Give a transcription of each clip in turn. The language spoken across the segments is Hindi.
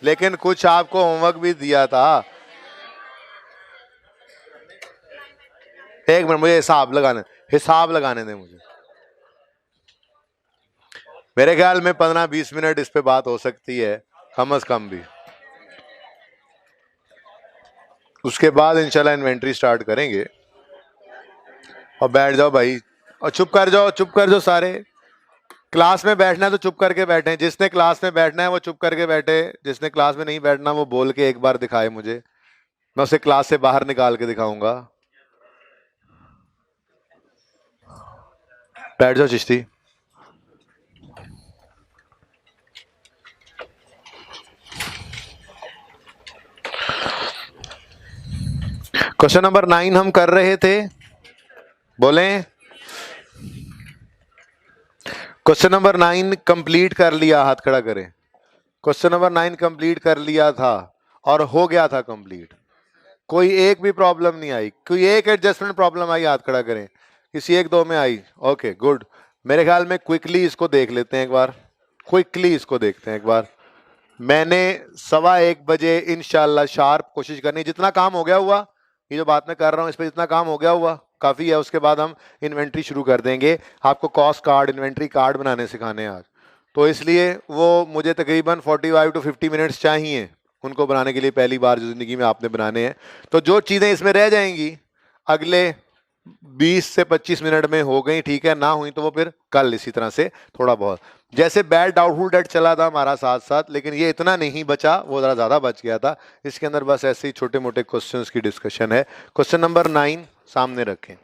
लेकिन कुछ आपको होमवर्क भी दिया था। एक मिनट, मुझे हिसाब लगाने दें मुझे। मेरे ख्याल में 15-20 मिनट इस पे बात हो सकती है, कम से कम भी। उसके बाद इंशाल्लाह इन्वेंट्री स्टार्ट करेंगे। और बैठ जाओ भाई, और चुप कर जाओ, चुप कर जाओ सारे। क्लास में बैठना है तो चुप करके बैठे, जिसने क्लास में बैठना है वो चुप करके बैठे, जिसने क्लास में नहीं बैठना वो बोल के एक बार दिखाए मुझे, मैं उसे क्लास से बाहर निकाल के दिखाऊंगा। बैठ जाओ चिश्ती। क्वेश्चन नंबर 9 हम कर रहे थे, बोलें। क्वेश्चन नंबर 9 कंप्लीट कर लिया, हाथ खड़ा करें। क्वेश्चन नंबर 9 कंप्लीट कर लिया था और हो गया था कंप्लीट। कोई एक भी प्रॉब्लम नहीं आई, कोई एक एडजस्टमेंट प्रॉब्लम आई, हाथ खड़ा करें। किसी एक दो में आई? Okay good. मेरे ख्याल में क्विकली इसको देख लेते हैं एक बार, क्विकली इसको देखते हैं एक बार। मैंने 1:15 बजे इंशाल्लाह शार्प कोशिश करनी, जितना काम हो गया हुआ, ये जो बात मैं कर रहा हूँ इस पर जितना काम हो गया हुआ काफ़ी है। उसके बाद हम इन्वेंट्री शुरू कर देंगे। आपको कॉस्ट कार्ड, इन्वेंट्री कार्ड बनाने सिखाने हैं आज, तो इसलिए वो मुझे तकरीबन 45 to 50 मिनट्स चाहिए उनको बनाने के लिए, पहली बार जो ज़िंदगी में आपने बनाने हैं। तो जो चीज़ें इसमें रह जाएंगी अगले 20 से 25 मिनट में हो गई, ठीक है, ना हुई तो वो फिर कल इसी तरह से थोड़ा बहुत। जैसे बैड डाउटफुल डेट चला था हमारा साथ साथ, लेकिन ये इतना नहीं बचा, वो ज़रा ज़्यादा बच गया था। इसके अंदर बस ऐसे ही छोटे मोटे क्वेश्चंस की डिस्कशन है। क्वेश्चन नंबर 9 सामने रखें।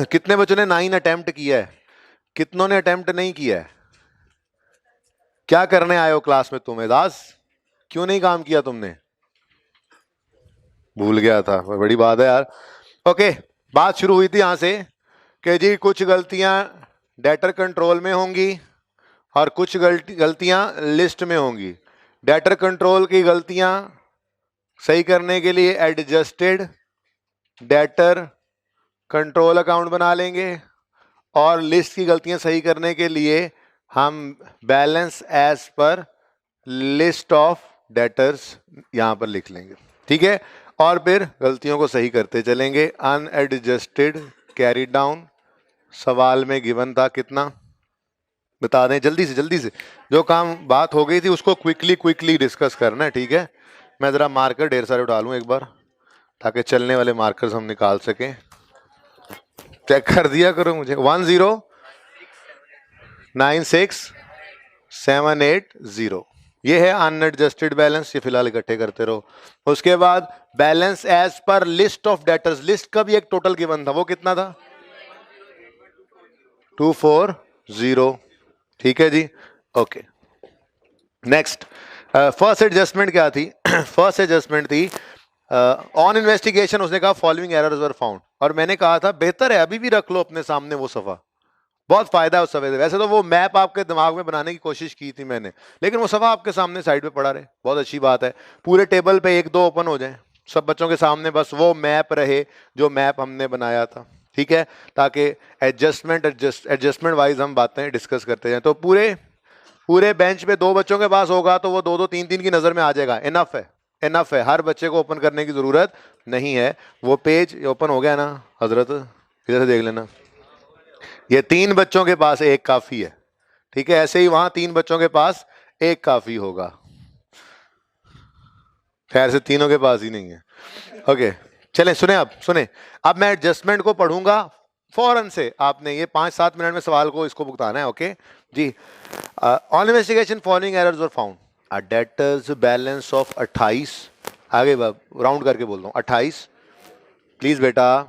कितने बच्चों ने 9 अटेम्प्ट किया है? कितनों ने अटेम्प्ट नहीं किया है? क्या करने आए हो क्लास में तुम एजाज? क्यों नहीं काम किया तुमने? भूल गया था, बड़ी बात है यार। ओके, बात शुरू हुई थी यहां से कि जी कुछ गलतियां डेटर कंट्रोल में होंगी और कुछ गलतियां लिस्ट में होंगी। डेटर कंट्रोल की गलतियां सही करने के लिए एडजस्टेड डेटर कंट्रोल अकाउंट बना लेंगे, और लिस्ट की गलतियां सही करने के लिए हम balance as per list of debtors यहां पर लिख लेंगे, ठीक है। और फिर गलतियों को सही करते चलेंगे। अनएडजस्टेड कैरी डाउन, सवाल में गिवन था कितना, बता दें जल्दी से। जो काम बात हो गई थी उसको क्विकली डिस्कस करना है, ठीक है। मैं ज़रा मार्कर ढेर सारे उठा लूँ एक बार, ताकि चलने वाले मार्कर्स हम निकाल सकें। चेक कर दिया करो मुझे। 1096780, ये है अनएडजस्टेड बैलेंस, ये फिलहाल इकट्ठे करते रहो। उसके बाद balance as per list of debtors, list का भी एक टोटल गिवन था, वो कितना था? 240, ठीक है जी। ओके, नेक्स्ट फर्स्ट एडजस्टमेंट क्या थी? फर्स्ट एडजस्टमेंट थी ऑन इन्वेस्टिगेशन, उसने कहा फॉलोइंग एरर्स वर फाउंड, और मैंने कहा था बेहतर है अभी भी रख लो अपने सामने वो सफ़ा, बहुत फायदा है उस सफ़े से। वैसे तो वो मैप आपके दिमाग में बनाने की कोशिश की थी मैंने, लेकिन वो सफ़ा आपके सामने साइड पे पड़ा रहे, बहुत अच्छी बात है। पूरे टेबल पे 1-2 ओपन हो जाए सब बच्चों के सामने, बस वो मैप रहे जो मैप हमने बनाया था, ठीक है, ताकि एडजस्टमेंट वाइज हम बातें डिस्कस करते जाएं। तो पूरे बेंच पे 2 बच्चों के पास होगा तो वो 2-2 3-3 की नज़र में आ जाएगा। इनफ है, हर बच्चे को ओपन करने की ज़रूरत नहीं है। वो पेज ओपन हो गया ना हजरत, इधर से देख लेना, ये 3 बच्चों के पास एक काफ़ी है, ठीक है। ऐसे ही वहां 3 बच्चों के पास एक काफ़ी होगा, खैर से तीनों के पास ही नहीं है। ओके चलें, सुने अब मैं एडजस्टमेंट को पढ़ूंगा फौरन से, आपने ये 5-7 मिनट में सवाल को इसको भुगताना है। ओके जी। On investigation following errors were found, a debtors balance of 28, आगे राउंड करके बोल रहा हूँ 28, प्लीज बेटा।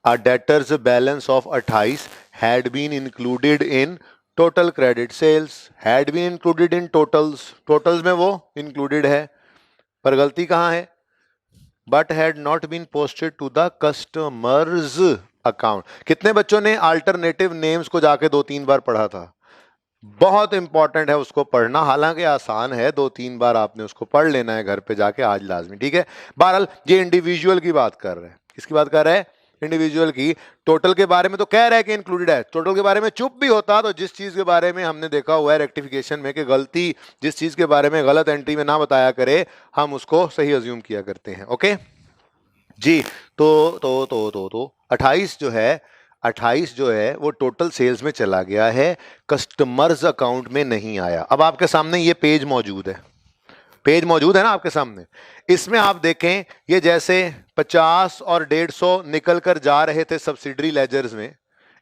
A debtors balance of 28 had been included in total credit sales, had been included in totals में वो included है, पर गलती कहाँ है? But had not been posted to the customers account। कितने बच्चों ने अल्टरनेटिव नेम्स को जाके 2-3 बार पढ़ा था? बहुत इंपॉर्टेंट है उसको पढ़ना, हालांकि आसान है, 2-3 बार आपने उसको पढ़ लेना है घर पे जाके आज लाजमी, ठीक है। बहरहाल ये इंडिविजुअल की बात कर रहे हैं, किसकी बात कर रहे हैं? इंडिविजुअल की। टोटल के बारे में तो कह रहा है कि इंक्लूडेड है, टोटल के बारे में चुप भी होता तो जिस चीज के बारे में हमने देखा हुआ है रेक्टिफिकेशन में कि गलती जिस चीज के बारे में गलत एंट्री में ना बताया करे, हम उसको सही अज्यूम किया करते हैं। ओके जी। तो 28 जो है वो टोटल सेल्स में चला गया है, कस्टमर्स अकाउंट में नहीं आया। अब आपके सामने ये पेज मौजूद है, पेज मौजूद है ना आपके सामने। इसमें आप देखें ये जैसे 50 और 150 निकल कर जा रहे थे सब्सिडरी लेजर्स में,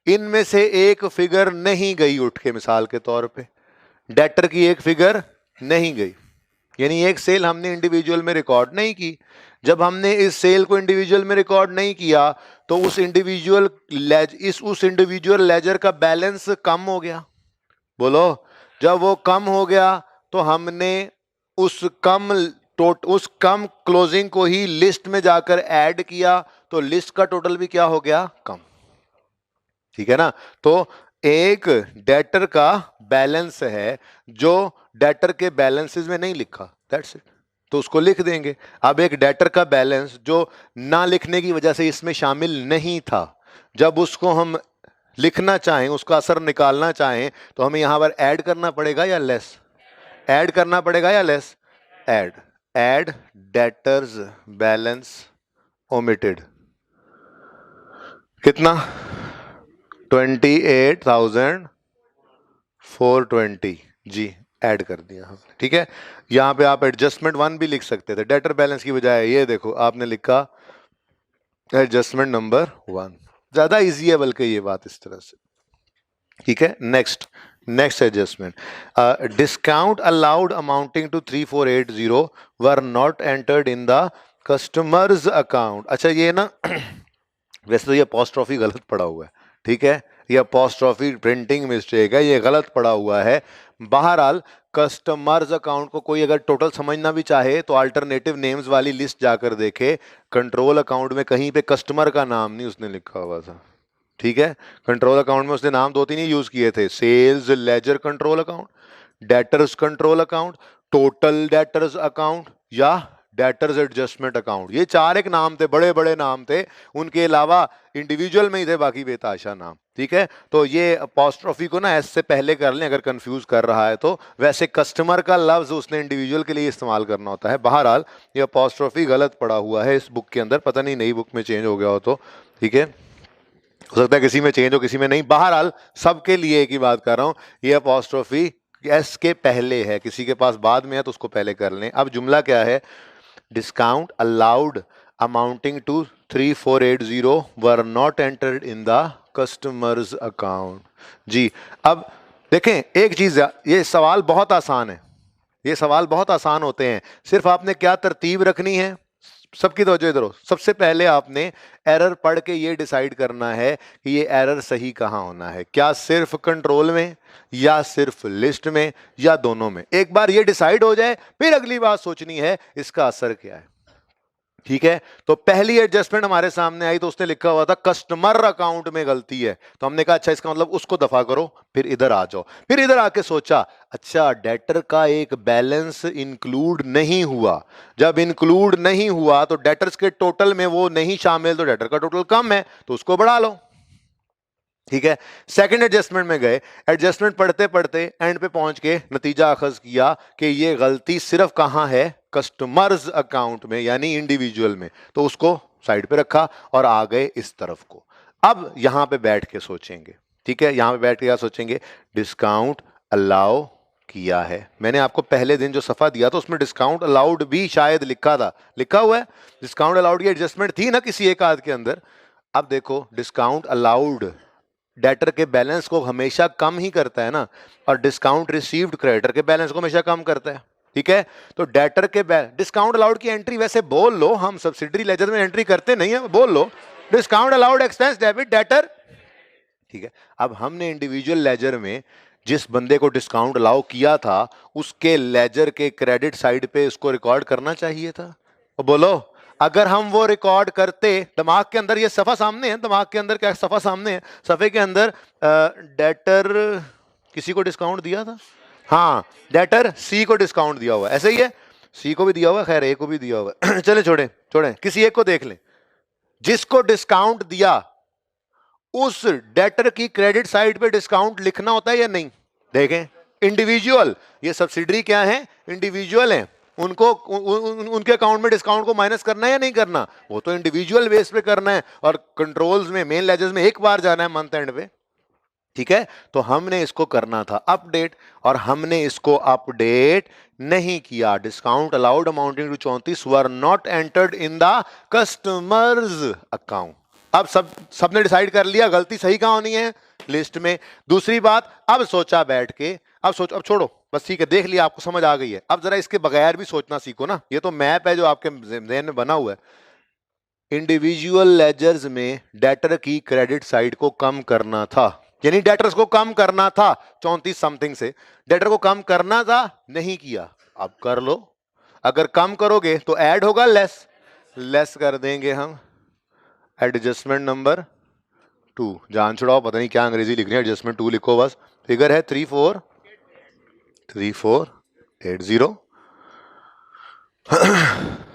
इनमें से एक फिगर नहीं गई उठ के, मिसाल के तौर पे डेटर की एक फिगर नहीं गई, यानी एक सेल हमने इंडिविजुअल में रिकॉर्ड नहीं की। जब हमने इस सेल को इंडिविजुअल में रिकॉर्ड नहीं किया तो उस इंडिविजुअल लेजर का बैलेंस कम हो गया। बोलो, जब वो कम हो गया तो हमने उस कम क्लोजिंग को ही लिस्ट में जाकर ऐड किया, तो लिस्ट का टोटल भी क्या हो गया? कम। ठीक है ना? तो एक डेटर का बैलेंस है जो डेटर के बैलेंसेस में नहीं लिखा, दैट्स इट, तो उसको लिख देंगे। अब एक डेटर का बैलेंस जो ना लिखने की वजह से इसमें शामिल नहीं था, जब उसको हम लिखना चाहें, उसका असर निकालना चाहें, तो हमें यहां पर ऐड करना पड़ेगा या लेस? ऐड करना पड़ेगा या less? Add debtors balance omitted, कितना? 28,420 जी, ऐड कर दिया हमने। ठीक है, यहां पे आप एडजस्टमेंट 1 भी लिख सकते थे, डेटर बैलेंस की बजाय ये देखो आपने लिखा एडजस्टमेंट नंबर 1, ज्यादा इजी है बल्कि ये बात इस तरह से। ठीक है, next adjustment, discount allowed amounting to 3480 were not entered in the customers account. अच्छा ये ना वैसे तो ये अपॉस्ट्रोफी गलत पड़ा हुआ है, ठीक है, ये अपॉस्ट्रोफी प्रिंटिंग मिस्टेक है, ये गलत पड़ा हुआ है। बहरहाल कस्टमर्स अकाउंट को कोई अगर टोटल समझना भी चाहे तो अल्टरनेटिव नेम्स वाली लिस्ट जाकर देखे, कंट्रोल अकाउंट में कहीं पे कस्टमर का नाम नहीं उसने लिखा हुआ था। ठीक है, कंट्रोल अकाउंट में उसने नाम 2-3 ही यूज किए थे, sales ledger control account, debtors control account, total debtors account या डेटर्स एडजस्टमेंट अकाउंट, ये 4 एक नाम थे, बड़े बड़े नाम थे, उनके अलावा इंडिविजुअल में ही थे बाकी बेताशा नाम। ठीक है, तो ये अपॉस्ट्रोफी को ना एस से पहले कर लें अगर कंफ्यूज कर रहा है तो, वैसे कस्टमर का लफ्ज उसने इंडिविजुअल के लिए इस्तेमाल करना होता है। बहरहाल ये अपॉस्ट्रोफी गलत पड़ा हुआ है इस बुक के अंदर, पता नहीं नई बुक में चेंज हो गया हो तो। ठीक है, हो सकता है किसी में चेंज हो किसी में नहीं, बहरहाल सबके लिए एक ही बात कर रहा हूं, ये अपॉस्ट्रोफी एस के पहले है, किसी के पास बाद में है तो उसको पहले कर लें। अब जुमला क्या है? Discount allowed amounting to 3480 were not entered in the customers account. जी, अब देखें एक चीज, ये सवाल बहुत आसान है, ये सवाल बहुत आसान होते हैं, सिर्फ आपने क्या तरतीब रखनी है, सबकी तवज्जो इधर हो। सबसे पहले आपने एरर पढ़ के ये डिसाइड करना है कि ये एरर सही कहाँ होना है, क्या सिर्फ कंट्रोल में या सिर्फ लिस्ट में या दोनों में। एक बार ये डिसाइड हो जाए फिर अगली बात सोचनी है इसका असर क्या है। ठीक है, तो पहली एडजस्टमेंट हमारे सामने आई तो उसने लिखा हुआ था कस्टमर अकाउंट में गलती है, तो हमने कहा अच्छा इसका मतलब उसको दफा करो, फिर इधर आ जाओ। फिर इधर आके सोचा अच्छा डेटर का एक बैलेंस इंक्लूड नहीं हुआ, जब इंक्लूड नहीं हुआ तो डेटर्स के टोटल में वो नहीं शामिल, तो डेटर का टोटल कम है तो उसको बढ़ा लो। ठीक है, सेकंड एडजस्टमेंट में गए, एडजस्टमेंट पढ़ते पढ़ते एंड पे पहुंच के नतीजा अखज किया कि ये गलती सिर्फ कहां है? कस्टमर्स अकाउंट में, यानी इंडिविजुअल में, तो उसको साइड पे रखा और आ गए इस तरफ को। अब यहां पे बैठ के सोचेंगे, ठीक है, यहां पे बैठ के क्या सोचेंगे? डिस्काउंट अलाउ किया है, मैंने आपको पहले दिन जो सफा दिया था उसमें डिस्काउंट अलाउड भी शायद लिखा था, लिखा हुआ है, डिस्काउंट अलाउड की एडजस्टमेंट थी ना किसी एक आध के अंदर। अब देखो डिस्काउंट अलाउड डेटर के बैलेंस को हमेशा कम ही करता है ना, और डिस्काउंट रिसीव्ड क्रेडिटर के बैलेंस को हमेशा कम करता है। ठीक है, तो डेटर के डिस्काउंट अलाउड की एंट्री वैसे बोल लो, हम सब्सिडरी लेजर में एंट्री करते नहीं है, बोल लो discount allowed expense debit debtor. ठीक है, अब हमने इंडिविजुअल लेजर में जिस बंदे को डिस्काउंट अलाउ किया था उसके लेजर के क्रेडिट साइड पे उसको रिकॉर्ड करना चाहिए था। तो बोलो अगर हम वो रिकॉर्ड करते, दिमाग के अंदर ये सफा सामने है, दिमाग के अंदर क्या सफा सामने है, सफे के अंदर डेटर किसी को डिस्काउंट दिया था, हाँ डेटर सी को डिस्काउंट दिया हुआ, ऐसे ही है, सी को भी दिया हुआ, खैर ए को भी दिया हुआ चले छोड़े किसी एक को देख लें, जिसको डिस्काउंट दिया उस डेटर की क्रेडिट साइड पे डिस्काउंट लिखना होता है या नहीं? देखें, इंडिविजुअल, ये सब्सिडरी क्या है? इंडिविजुअल है, उनको उनके अकाउंट में डिस्काउंट को माइनस करना है या नहीं करना? वो तो इंडिविजुअल बेस पे करना है, और कंट्रोल्स में, मेन लेजर्स में एक बार जाना है मंथ एंड पे, ठीक है? तो हमने इसको करना था अपडेट, और हमने इसको अपडेट नहीं किया। Discount allowed amounting to 34 were not entered in the customers account. अब सबने डिसाइड कर लिया गलती सही कहां होनी है लिस्ट में। दूसरी बात, अब सोचा बैठ के, अब छोड़ो, बस ठीक है, देख लिया, आपको समझ आ गई है। अब जरा इसके बगैर भी सोचना सीखो ना, ये तो मैप है जो आपके जहन में बना हुआ है। इंडिविजुअल लेजर्स में डेटर की क्रेडिट साइड को कम करना था, यानी डेटर्स को कम करना था 34 समथिंग से, डेटर को कम करना था, नहीं किया। अब कर लो, अगर कम करोगे तो ऐड होगा लेस कर देंगे हम। एडजस्टमेंट नंबर 2, जान छुड़ाओ, पता नहीं क्या अंग्रेजी लिख रही है, एडजस्टमेंट 2 लिखो बस। फिगर है 3480।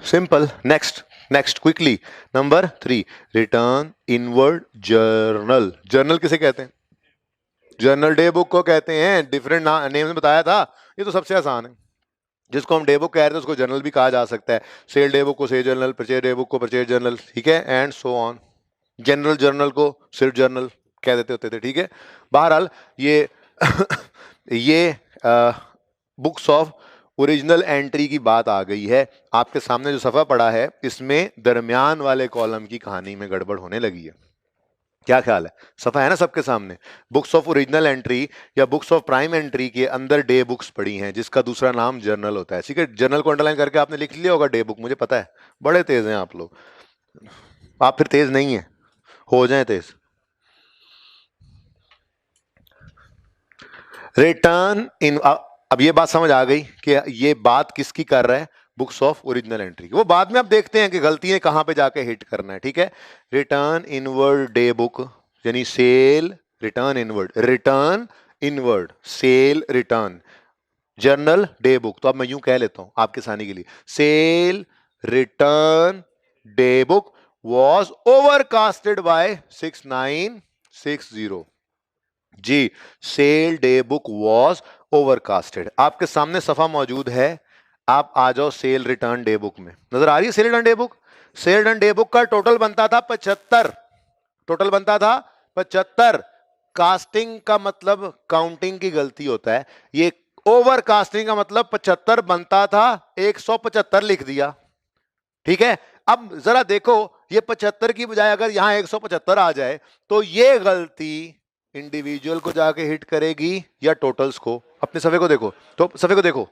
Simple. Next quickly, number 3, return inward journal. Journal किसे कहते हैं? जर्नल डे बुक को कहते हैं, डिफरेंट नेम में बताया था, ये तो सबसे आसान है। जिसको हम डे बुक कह रहे थे उसको जर्नल भी कहा जा सकता है। सेल डे बुक को sale journal, purchase day book को परचेज जर्नल, ठीक है, and so on. General journal को सिर्फ जर्नल कह देते होते थे, ठीक है। बहरहाल ये ये बुक्स ऑफ ओरिजिनल एंट्री की बात आ गई है। आपके सामने जो सफ़ा पड़ा है इसमें दरमियान वाले कॉलम की कहानी में गड़बड़ होने लगी है। क्या ख्याल है? सफ़ा है ना सबके सामने? बुक्स ऑफ ओरिजिनल एंट्री या बुक्स ऑफ प्राइम एंट्री के अंदर डे बुक्स पड़ी हैं, जिसका दूसरा नाम जर्नल होता है, ठीक है। जर्नल को अंडरलाइन करके आपने लिख लिया होगा डे बुक, मुझे पता है, बड़े तेज हैं आप लोग। आप फिर तेज नहीं है, हो जाए तेज। रिटर्न इन, अब ये बात समझ आ गई कि ये बात किसकी कर रहा है? Books of original entry. वो बाद में आप देखते हैं कि गलतियां कहां पे जाके हिट करना है, ठीक है। रिटर्न इनवर्ड डे बुक, यानी cell return inward cell return journal day book. तो अब मैं यूं कह लेता हूं आपके सानी के लिए, sale return day book was overcasted by 6960। जी, sale day book was overcasted. आपके सामने सफा मौजूद है, आप आ जाओ सेल रिटर्न डे बुक में। नजर आ रही है sale return day book? Cell return day book का टोटल बनता था 75, टोटल बनता था 75। कास्टिंग का मतलब काउंटिंग की गलती होता है, ये ओवर कास्टिंग का मतलब 75 बनता था, 175 लिख दिया, ठीक है। अब जरा देखो, ये 75 की बजाय अगर यहां 175 आ जाए तो ये गलती इंडिविजुअल को जाके हिट करेगी या टोटल्स को? अपने सफे को देखो, तो सफे को देखो,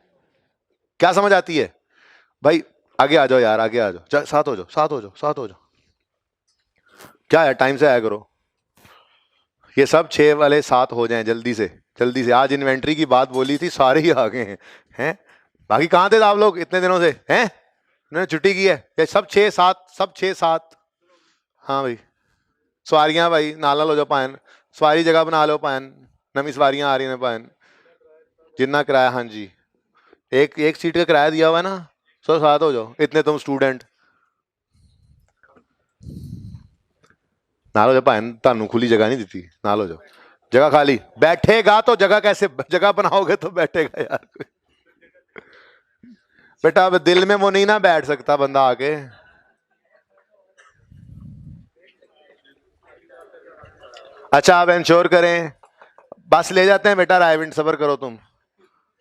क्या समझ आती है भाई? आगे आ जाओ यार, आगे आ जाओ, साथ हो जाओ। क्या है, टाइम से आया करो। ये सब 6 वाले 7 हो जाएं जल्दी से। आज इन्वेंट्री की बात बोली थी, सारे ही आ गए हैं। बाकी कहां थे आप लोग इतने दिनों से? हैं, उन्होंने छुट्टी की है? ये सब 6-7। हाँ भाई, सवारियां भाई नाला लो जाओ पायन, सवारी जगह बना लो पायन, नवी सवारियां आ रही हैं पायन। जितना किराया, हाँ जी, एक सीट का किराया दिया हुआ है ना, 107 हो जाओ, इतने तुम स्टूडेंट। नालो जाओ पायन, तानू खुली जगह नहीं दी, नालो जाओ, जगह खाली। बैठेगा तो जगह कैसे, जगह बनाओगे तो बैठेगा यार कोई। बेटा अब दिल में वो नहीं ना बैठ सकता बंदा आके। अच्छा, आप इंश्योर करें, बस ले जाते हैं बेटा, रायविंड सबर करो तुम,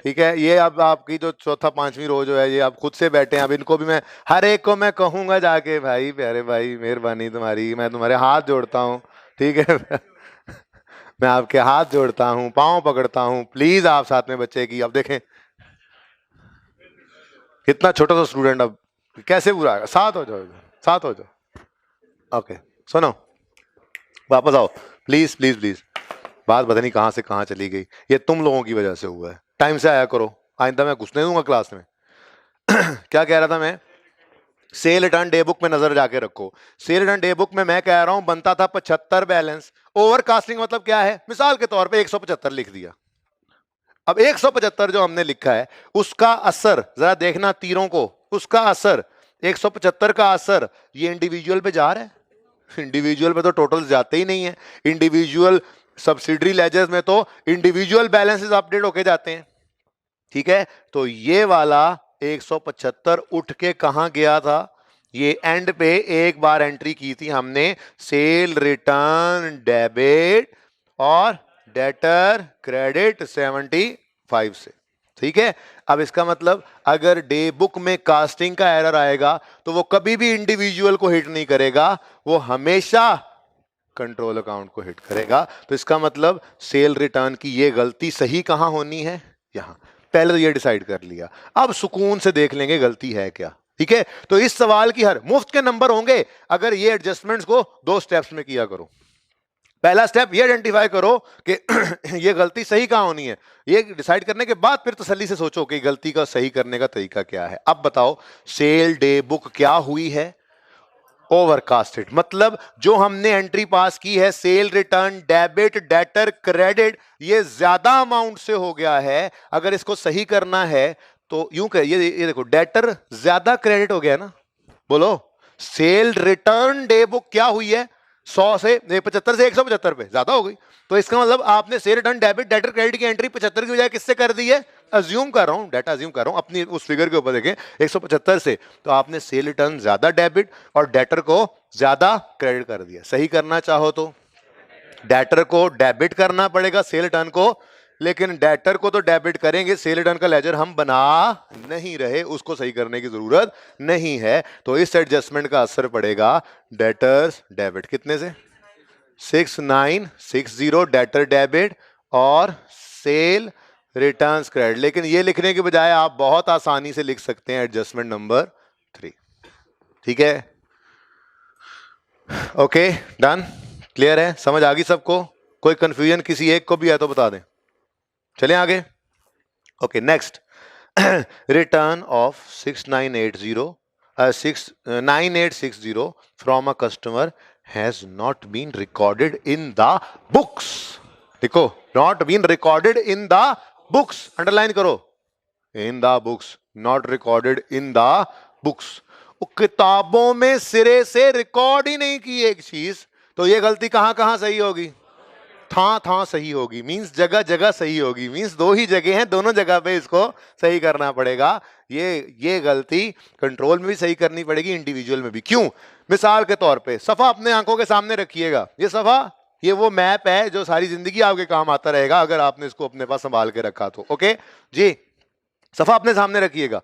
ठीक है। ये अब आपकी जो चौथा 5वीं रोज है, ये आप खुद से बैठे हैं। अब इनको भी मैं, हर एक को मैं कहूंगा जाके, भाई प्यारे भाई, मेहरबानी तुम्हारी, मैं तुम्हारे हाथ जोड़ता हूँ, ठीक है। मैं आपके हाथ जोड़ता हूँ, पाँव पकड़ता हूँ, प्लीज आप साथ में बच्चे की। अब देखें कितना छोटा सा स्टूडेंट, अब कैसे बुरा है। साथ हो जाओ। ओके, सुनो, वापस आओ प्लीज प्लीज। बात पता नहीं कहां से कहां चली गई, ये तुम लोगों की वजह से हुआ है। टाइम से आया करो, आइंदा मैं घुसने दूंगा क्लास में। क्या कह रहा था मैं? सेल रिटर्न डे बुक में नजर जाके रखो। सेल रिटर्न डे बुक में मैं कह रहा हूं बनता था 75 बैलेंस। ओवरकास्टिंग मतलब क्या है? मिसाल के तौर पे 175 लिख दिया। अब 175 जो हमने लिखा है उसका असर जरा देखना तीरों को, उसका असर 175 का असर ये इंडिविजुअल पे जा रहा है, इंडिविजुअल में तो टोटल जाते ही नहीं है, इंडिविजुअल सब्सिडरी लेजर्स में तो इंडिविजुअल बैलेंसेस अपडेट होके जाते हैं। ठीक है, तो ये वाला 175 उठ के कहां गया था, ये एंड पे एक बार एंट्री की थी हमने सेल रिटर्न डेबिट और डेटर क्रेडिट 75 से। ठीक है, अब इसका मतलब अगर डे बुक में कास्टिंग का एरर आएगा तो वो कभी भी इंडिविजुअल को हिट नहीं करेगा, वो हमेशा कंट्रोल अकाउंट को हिट करेगा। तो इसका मतलब सेल रिटर्न की ये गलती सही कहां होनी है, यहां। पहले तो ये डिसाइड कर लिया, अब सुकून से देख लेंगे गलती है क्या। ठीक है, तो इस सवाल की हर मुफ्त के नंबर होंगे अगर ये एडजस्टमेंट्स को 2 स्टेप्स में किया करो। पहला स्टेप ये आइडेंटिफाई करो कि ये गलती सही कहां होनी है, ये डिसाइड करने के बाद फिर तसल्ली से सोचो कि गलती का सही करने का तरीका क्या है। अब बताओ सेल डे बुक क्या हुई है, ओवरकास्टेड। मतलब जो हमने एंट्री पास की है sale return debit debtor credit, ये ज्यादा अमाउंट से हो गया है। अगर इसको सही करना है तो यूं कह, ये देखो डेटर ज्यादा क्रेडिट हो गया ना, बोलो सेल रिटर्न डे बुक क्या हुई है, 100 से 75 से 175 पे ज्यादा हो गई। तो इसका मतलब आपने cell return debit debtor credit की एंट्री 75 की बजाय किससे कर दी है, अज्यूम कर रहा हूं, डाटा अज्यूम कर रहा हूं अपनी उस फिगर के ऊपर देखें 175 से, तो आपने सेल रिटर्न ज्यादा डेबिट और डेटर को ज्यादा क्रेडिट कर दिया। सही करना चाहो तो डेटर को डेबिट करना पड़ेगा सेल रिटर्न को, लेकिन डेटर को तो डेबिट करेंगे, सेल रिटर्न का लेजर हम बना नहीं रहे, उसको सही करने की जरूरत नहीं है। तो इस एडजस्टमेंट का असर पड़ेगा डेटर्स डेबिट कितने से 6960 डेटर डेबिट और सेल रिटर्न्स क्रेडिट। लेकिन ये लिखने के बजाय आप बहुत आसानी से लिख सकते हैं एडजस्टमेंट नंबर 3। ठीक है, ओके डन, क्लियर है, समझ आ गई सबको? कोई कंफ्यूजन किसी एक को भी है तो बता दें, चलें आगे। Okay next, return of 9860 from a customer has not been recorded in the books. देखो not been recorded in the books, underline करो, in the books, not recorded in the books. किताबों में सिरे से रिकॉर्ड ही नहीं की एक चीज, तो ये गलती कहां कहां सही होगी, था सही होगी, मींस जगह जगह सही होगी, मींस 2 ही जगह हैं, दोनों जगह पे इसको सही करना पड़ेगा। ये गलती कंट्रोल में भी सही करनी पड़ेगी, इंडिविजुअल में भी। क्यों? मिसाल के तौर पे सफा अपने आंखों के सामने रखिएगा, ये सफा ये वो मैप है जो सारी जिंदगी आपके काम आता रहेगा अगर आपने इसको अपने पास संभाल के रखा तो। ओके जी, सफा अपने सामने रखिएगा,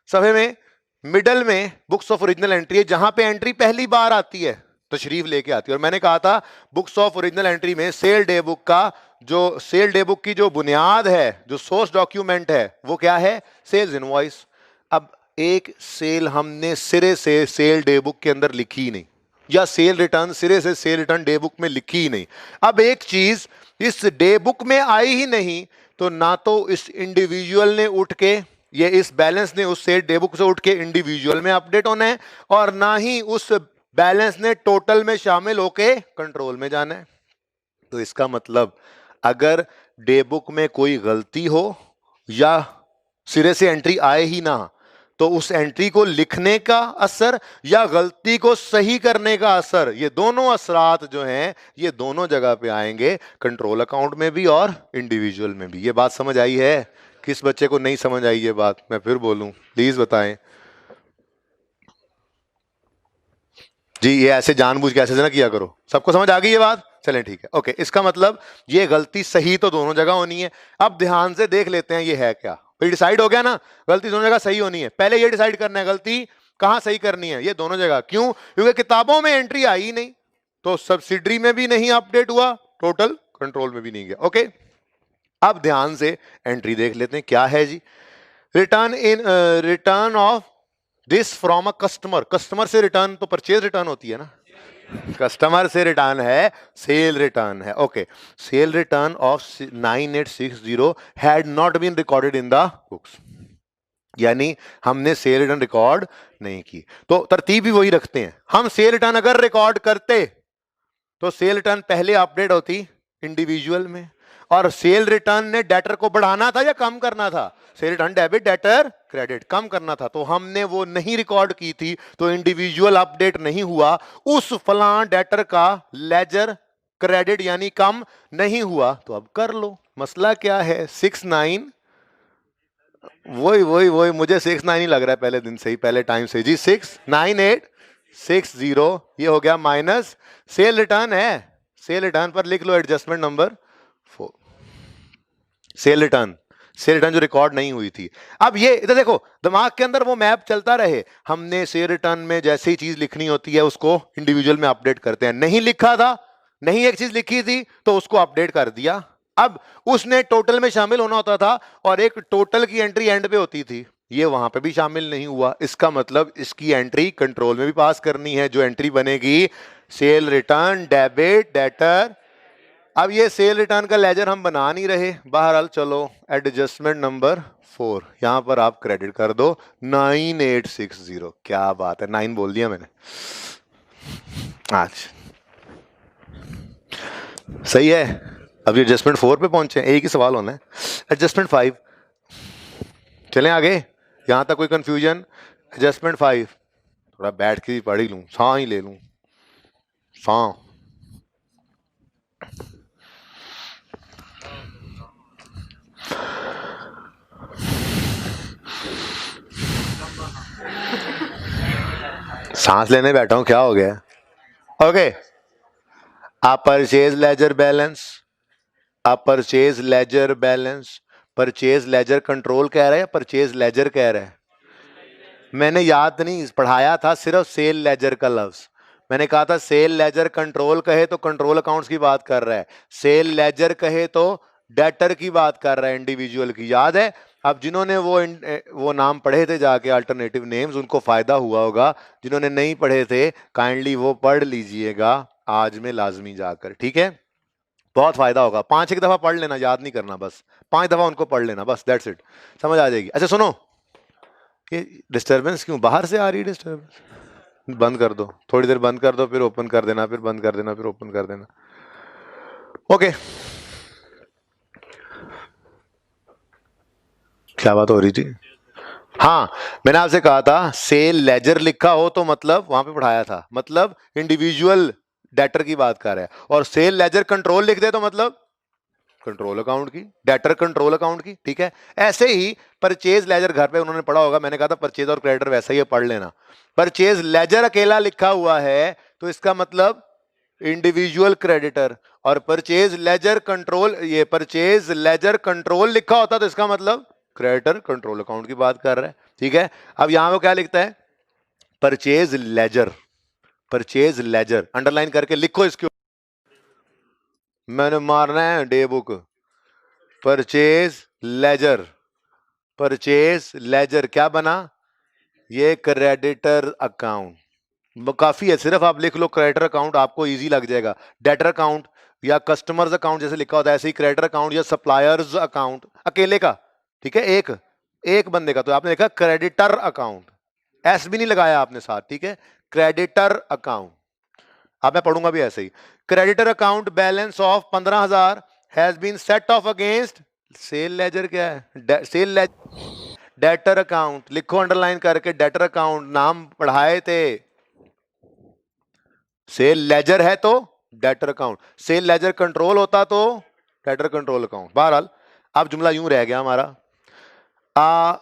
सफे में मिडल में बुक्स ऑफ ओरिजिनल एंट्री है, जहां पे एंट्री पहली बार आती है तशरीफ लेके आती है। और मैंने कहा था बुक्स ऑफ ओरिजिनल एंट्री में सेल डे बुक का जो सेल डे बुक की जो बुनियाद है, जो सोर्स डॉक्यूमेंट है, वो क्या है, सेल्स इनवॉइस। अब एक सेल हमने सिरे से सेल डे बुक के अंदर लिखी ही नहीं, या सेल रिटर्न सिरे से सेल रिटर्न डे बुक में लिखी ही नहीं। अब एक चीज इस डे बुक में आई ही नहीं, तो ना तो इस इंडिविजुअल ने उठ के, ये इस बैलेंस ने उस सेल डे बुक से उठ के इंडिविजुअल में अपडेट होना है, और ना ही उस बैलेंस ने टोटल में शामिल होके कंट्रोल में जाना है। तो इसका मतलब अगर डे बुक में कोई गलती हो या सिरे से एंट्री आए ही ना, तो उस एंट्री को लिखने का असर या गलती को सही करने का असर, ये दोनों असरात जो हैं ये दोनों जगह पे आएंगे, कंट्रोल अकाउंट में भी और इंडिविजुअल में भी। ये बात समझ आई है? किस बच्चे को नहीं समझ आई ये बात, मैं फिर बोलूं, प्लीज बताएं जी। ये ऐसे जानबूझ के ऐसे ना किया करो। सबको समझ आ गई ये बात? चलें ठीक है, ओके। इसका मतलब ये गलती सही तो दोनों जगह होनी है। अब ध्यान से देख लेते हैं ये है क्या। फिर डिसाइड हो गया ना, गलती दोनों जगह सही होनी है। पहले ये डिसाइड करना है गलती कहां सही करनी है, ये दोनों जगह। क्यों? क्योंकि किताबों में एंट्री आई ही नहीं, तो सब्सिडरी में भी नहीं अपडेट हुआ, टोटल कंट्रोल में भी नहीं गया। ओके, अब ध्यान से एंट्री देख लेते हैं क्या है जी। Return of this from a customer. Customer से रिटर्न तो परचेज रिटर्न होती है ना, कस्टमर से रिटर्न है सेल रिटर्न है। Okay, sale return of 9860 had not been recorded in the books, यानी हमने सेल रिटर्न रिकॉर्ड नहीं की। तो तरतीब भी वही रखते हैं, हम सेल रिटर्न अगर रिकॉर्ड करते तो सेल रिटर्न पहले अपडेट होती इंडिविजुअल में, और सेल रिटर्न ने डेटर को बढ़ाना था या कम करना था? Sale return debit, debtor credit, कम करना था। तो हमने वो नहीं रिकॉर्ड की थी, तो इंडिविजुअल अपडेट नहीं हुआ, उस फलां डेटर का लेजर क्रेडिट यानी कम नहीं हुआ। तो अब कर लो, मसला क्या है? 6-9, वही मुझे 6-9 ही लग रहा है पहले दिन से ही, पहले टाइम से जी। 69860 ये हो गया माइनस सेल रिटर्न है। सेल रिटर्न पर लिख लो एडजस्टमेंट नंबर 4, सेल रिटर्न जो रिकॉर्ड नहीं हुई थी। अब ये इधर देखो, दिमाग के अंदर वो मैप चलता रहे। हमने सेल रिटर्न में जैसे ही चीज लिखनी होती है उसको इंडिविजुअल में अपडेट करते हैं। नहीं लिखा था, नहीं एक चीज लिखी थी तो उसको अपडेट कर दिया। अब उसने टोटल में शामिल होना होता था और एक टोटल की एंट्री एंड पे होती थी, ये वहां पे भी शामिल नहीं हुआ। इसका मतलब इसकी एंट्री कंट्रोल में भी पास करनी है। जो एंट्री बनेगी सेल रिटर्न डेबिट डेटर। अब ये सेल रिटर्न का लेजर हम बना नहीं रहे, बहरहाल चलो एडजस्टमेंट नंबर 4 यहां पर आप क्रेडिट कर दो 9860। क्या बात है, 9 बोल दिया मैंने आज, सही है। अब एडजस्टमेंट 4 पे पहुंचे, एक ही सवाल होना है। एडजस्टमेंट 5, चलें आगे, यहां तक कोई कंफ्यूजन? एडजस्टमेंट 5 थोड़ा बैठ के पढ़ ही लूं, सांस ही ले लूं, सांस। सांस लेने बैठा हूं, क्या हो गया? ओके, आप परचेज लेजर बैलेंस, आप purchase ledger balance, purchase ledger control कह रहा है या परचेज लेजर कह रहा है? मैंने याद नहीं पढ़ाया था, सिर्फ सेल लेजर का लफ्ज मैंने कहा था। सेल लेजर कंट्रोल कहे तो कंट्रोल अकाउंट्स की बात कर रहा है, सेल लेजर कहे तो डेटर की बात कर रहा है, इंडिविजुअल की, याद है? अब जिन्होंने वो नाम पढ़े थे जाके अल्टरनेटिव नेम्स, उनको फायदा हुआ होगा। जिन्होंने नहीं पढ़े थे काइंडली वो पढ़ लीजिएगा आज में लाजमी जाकर, ठीक है? बहुत फायदा होगा। 5 एक दफा पढ़ लेना, याद नहीं करना, बस 5 दफा उनको पढ़ लेना, बस दैट्स इट, समझ आ जाएगी। अच्छा सुनो, ये डिस्टरबेंस क्यों बाहर से आ रही है? डिस्टरबेंस बंद कर दो, थोड़ी देर बंद कर दो, फिर ओपन कर देना, फिर बंद कर देना, फिर ओपन कर देना। ओके, क्या बात हो रही थी? हाँ, मैंने आपसे कहा था सेल लेजर लिखा हो तो मतलब वहां पे पढ़ाया था, मतलब इंडिविजुअल डेटर की बात कर रहा है। और सेल लेजर कंट्रोल लिख दे तो मतलब कंट्रोल अकाउंट की, डेटर कंट्रोल अकाउंट की, ठीक है? ऐसे ही परचेज लेजर घर पे उन्होंने पढ़ा होगा, मैंने कहा था परचेज और क्रेडिटर वैसा ही पढ़ लेना। परचेज लेजर अकेला लिखा हुआ है तो इसका मतलब इंडिविजुअल क्रेडिटर, और परचेज लेजर कंट्रोल, ये परचेज लेजर कंट्रोल लिखा होता तो इसका मतलब क्रेडिटर कंट्रोल अकाउंट की बात कर रहा है, ठीक है? अब यहां वो क्या लिखता है? Purchase laser, purchase laser underline करके लिखो इसके, मैंने मारना है day book. Purchase laser, purchase laser क्या बना? ये क्रेडिटर अकाउंट। काफी है, सिर्फ आप लिख लो क्रेडिटर अकाउंट, आपको इजी लग जाएगा। डेटर अकाउंट या कस्टमर्स अकाउंट जैसे लिखा होता है, ऐसे ही क्रेडिटर अकाउंट या सप्लायर्स अकाउंट अकेले का, ठीक है? एक बंदे का, तो आपने लिखा क्रेडिटर अकाउंट, एस भी नहीं लगाया आपने साथ, ठीक है? Creditor account. अब मैं पढ़ूंगा भी ऐसे ही, creditor account balance of 15,000 has been set off against sale ledger. क्या है? सेल लेजर, डेटर अकाउंट लिखो अंडरलाइन करके, डेटर अकाउंट नाम पढ़ाए थे। सेल लेजर है तो debtor account, sale ledger control होता तो डेटर कंट्रोल अकाउंट। बहरहाल अब जुमला यूं रह गया हमारा, a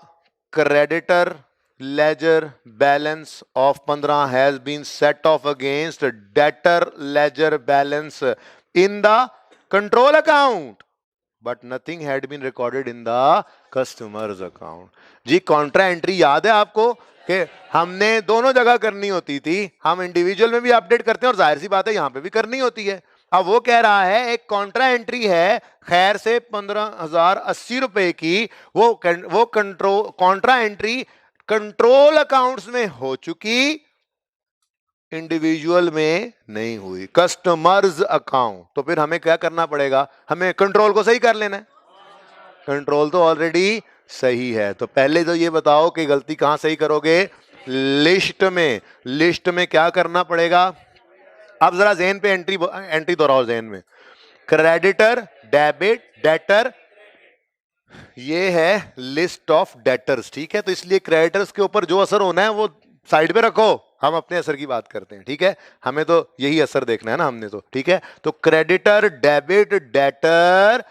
creditor ledger balance of 15 has been set off against debtor ledger balance in the control account but nothing had been recorded in the customers account. जी कॉन्ट्रा एंट्री याद है आपको कि हमने दोनों जगह करनी होती थी, हम इंडिविजुअल में भी अपडेट करते हैं और जाहिर सी बात है यहां पे भी करनी होती है। अब वो कह रहा है एक कॉन्ट्रा एंट्री है खैर से 15,080 रुपए की, वो control Contra entry control accounts में हो चुकी, इंडिविजुअल में नहीं हुई, कस्टमर्स अकाउंट। तो फिर हमें क्या करना पड़ेगा? हमें कंट्रोल को सही कर लेना है। कंट्रोल तो ऑलरेडी सही है, तो पहले तो ये बताओ कि गलती कहां सही करोगे? लिस्ट में, लिस्ट में क्या करना पड़ेगा? अब जरा ज़हन पे एंट्री दोहराओ ज़हन में। क्रेडिटर, डेबिट, डेटर, ये है लिस्ट ऑफ डेटर्स, ठीक है। तो इसलिए क्रेडिटर्स के ऊपर जो असर होना है वो साइड पे रखो, हम अपने असर की बात करते हैं, ठीक है। हमें तो यही असर देखना है ना हमने तो, ठीक है। तो क्रेडिटर, डेबिट, डेटर,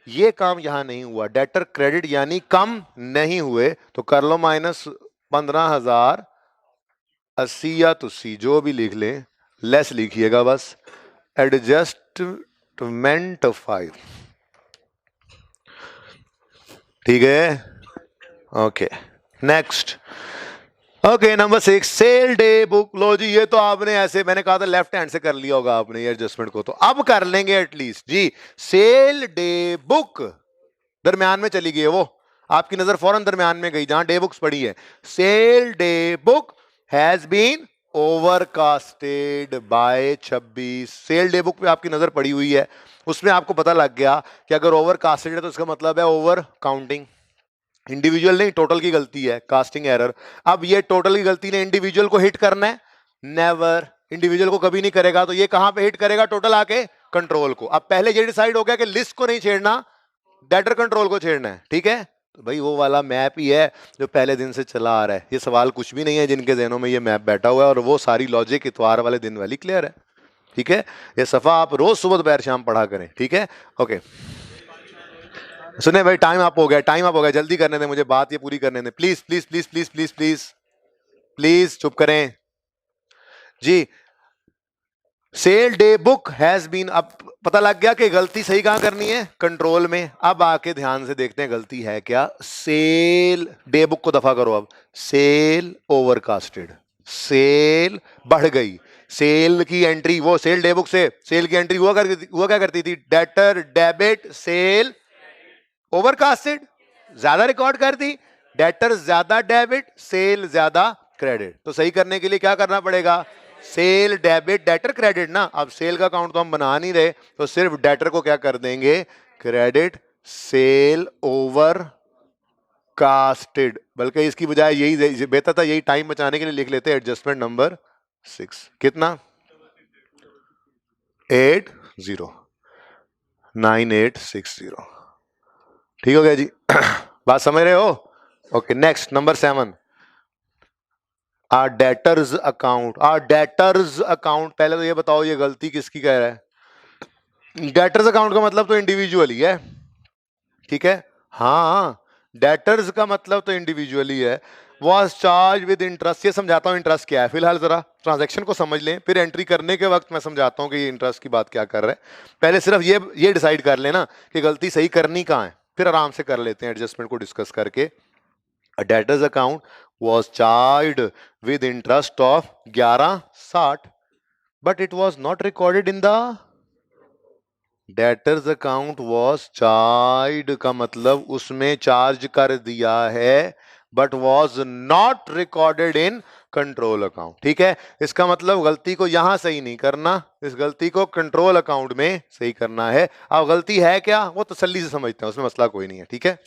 ये काम यहां नहीं हुआ। डेटर क्रेडिट यानी कम नहीं हुए, तो कर लो माइनस 15,080 या तुसी जो भी लिख लें, लेस लिखिएगा बस। एडजस्टमेंट 5, ठीक है। Okay, next. Okay, number 6, sale day book. लो जी, ये तो आपने ऐसे, मैंने कहा था लेफ्ट हैंड से कर लिया होगा आपने ये एडजस्टमेंट को, तो अब कर लेंगे एटलीस्ट जी। सेल डे बुक, दरमियान में चली गई है वो, आपकी नजर फौरन दरमियान में गई जहां डे बुक्स पड़ी है। Sale day book has been overcasted by 26। Sale day book पे आपकी नजर पड़ी हुई है, उसमें आपको पता लग गया कि अगर ओवरकास्टेड है तो इसका मतलब है ओवर काउंटिंग। इंडिविजुअल नहीं, टोटल की गलती है, कास्टिंग एरर। अब ये टोटल की गलती ने इंडिविजुअल को हिट करना है? नेवर, इंडिविजुअल को कभी नहीं करेगा। तो ये कहां पे हिट करेगा? टोटल आके कंट्रोल को। अब पहले ये डिसाइड हो गया कि लिस्ट को नहीं छेड़ना, डेटर कंट्रोल को छेड़ना है, ठीक है। तो भाई वो वाला मैप ही है जो पहले दिन से चला आ रहा है। ये सवाल कुछ भी नहीं है जिनके जहनों में ये मैप बैठा हुआ है, और वो सारी लॉजिक इतवार वाले दिन वाली क्लियर है, ठीक है। ये सफा आप रोज सुबह दोपहर शाम पढ़ा करें, ठीक है। ओके, सुने भाई, टाइम अप हो गया, टाइम अप हो गया, जल्दी करने दें मुझे, बात ये पूरी करने दें, please please please please please please please चुप करें जी। Sale day book has been, अब पता लग गया कि गलती सही कहां करनी है? कंट्रोल में। अब आके ध्यान से देखते हैं गलती है क्या। सेल डे बुक को दफा करो। अब सेल ओवरकास्टेड, सेल बढ़ गई। सेल की एंट्री, वो सेल डे बुक से सेल की एंट्री हुआ क्या करती थी? डेटर, डेबिट, सेल, ओवरकास्टेड ज्यादा रिकॉर्ड कर दी, डेटर ज्यादा डेबिट, सेल ज्यादा क्रेडिट। तो सही करने के लिए क्या करना पड़ेगा? सेल डेबिट डेटर क्रेडिट ना। अब सेल का काउंट तो हम बना नहीं रहे, तो सिर्फ डेटर को क्या कर देंगे? Credit sale over casted. बल्कि इसकी बजाय यही बेहतर था, यही टाइम बचाने के लिए लिख लेते एडजस्टमेंट नंबर 6। कितना? 809860, ठीक हो गया जी। बात समझ रहे हो? Okay, next number 7, are debtors account. Are debtors account, पहले तो ये बताओ ये गलती किसकी कह रहा है? डेटर्स अकाउंट का मतलब तो इंडिविजुअल ही है, ठीक है। हाँ, डेटर्स का मतलब तो इंडिविजुअली है। वॉज चार्ज विद इंटरेस्ट, ये समझाता हूँ इंटरेस्ट क्या है। फिलहाल जरा ट्रांजैक्शन को समझ लें, फिर एंट्री करने के वक्त मैं समझाता हूँ कि ये इंटरेस्ट की बात क्या कर रहा है। पहले सिर्फ ये डिसाइड कर लेना कि गलती सही करनी कहाँ है, फिर आराम से कर लेते हैं एडजस्टमेंट को डिस्कस करके। A debtor's account was charged with interest of 1160, but it was not recorded in the debtor's account was charged का मतलब उसमें चार्ज कर दिया है, but was not recorded in control account, ठीक है। इसका मतलब गलती को यहां सही नहीं करना, इस गलती को कंट्रोल अकाउंट में सही करना है। अब गलती है क्या, वो तसल्ली से समझते हैं, उसमें मसला कोई नहीं है, ठीक है।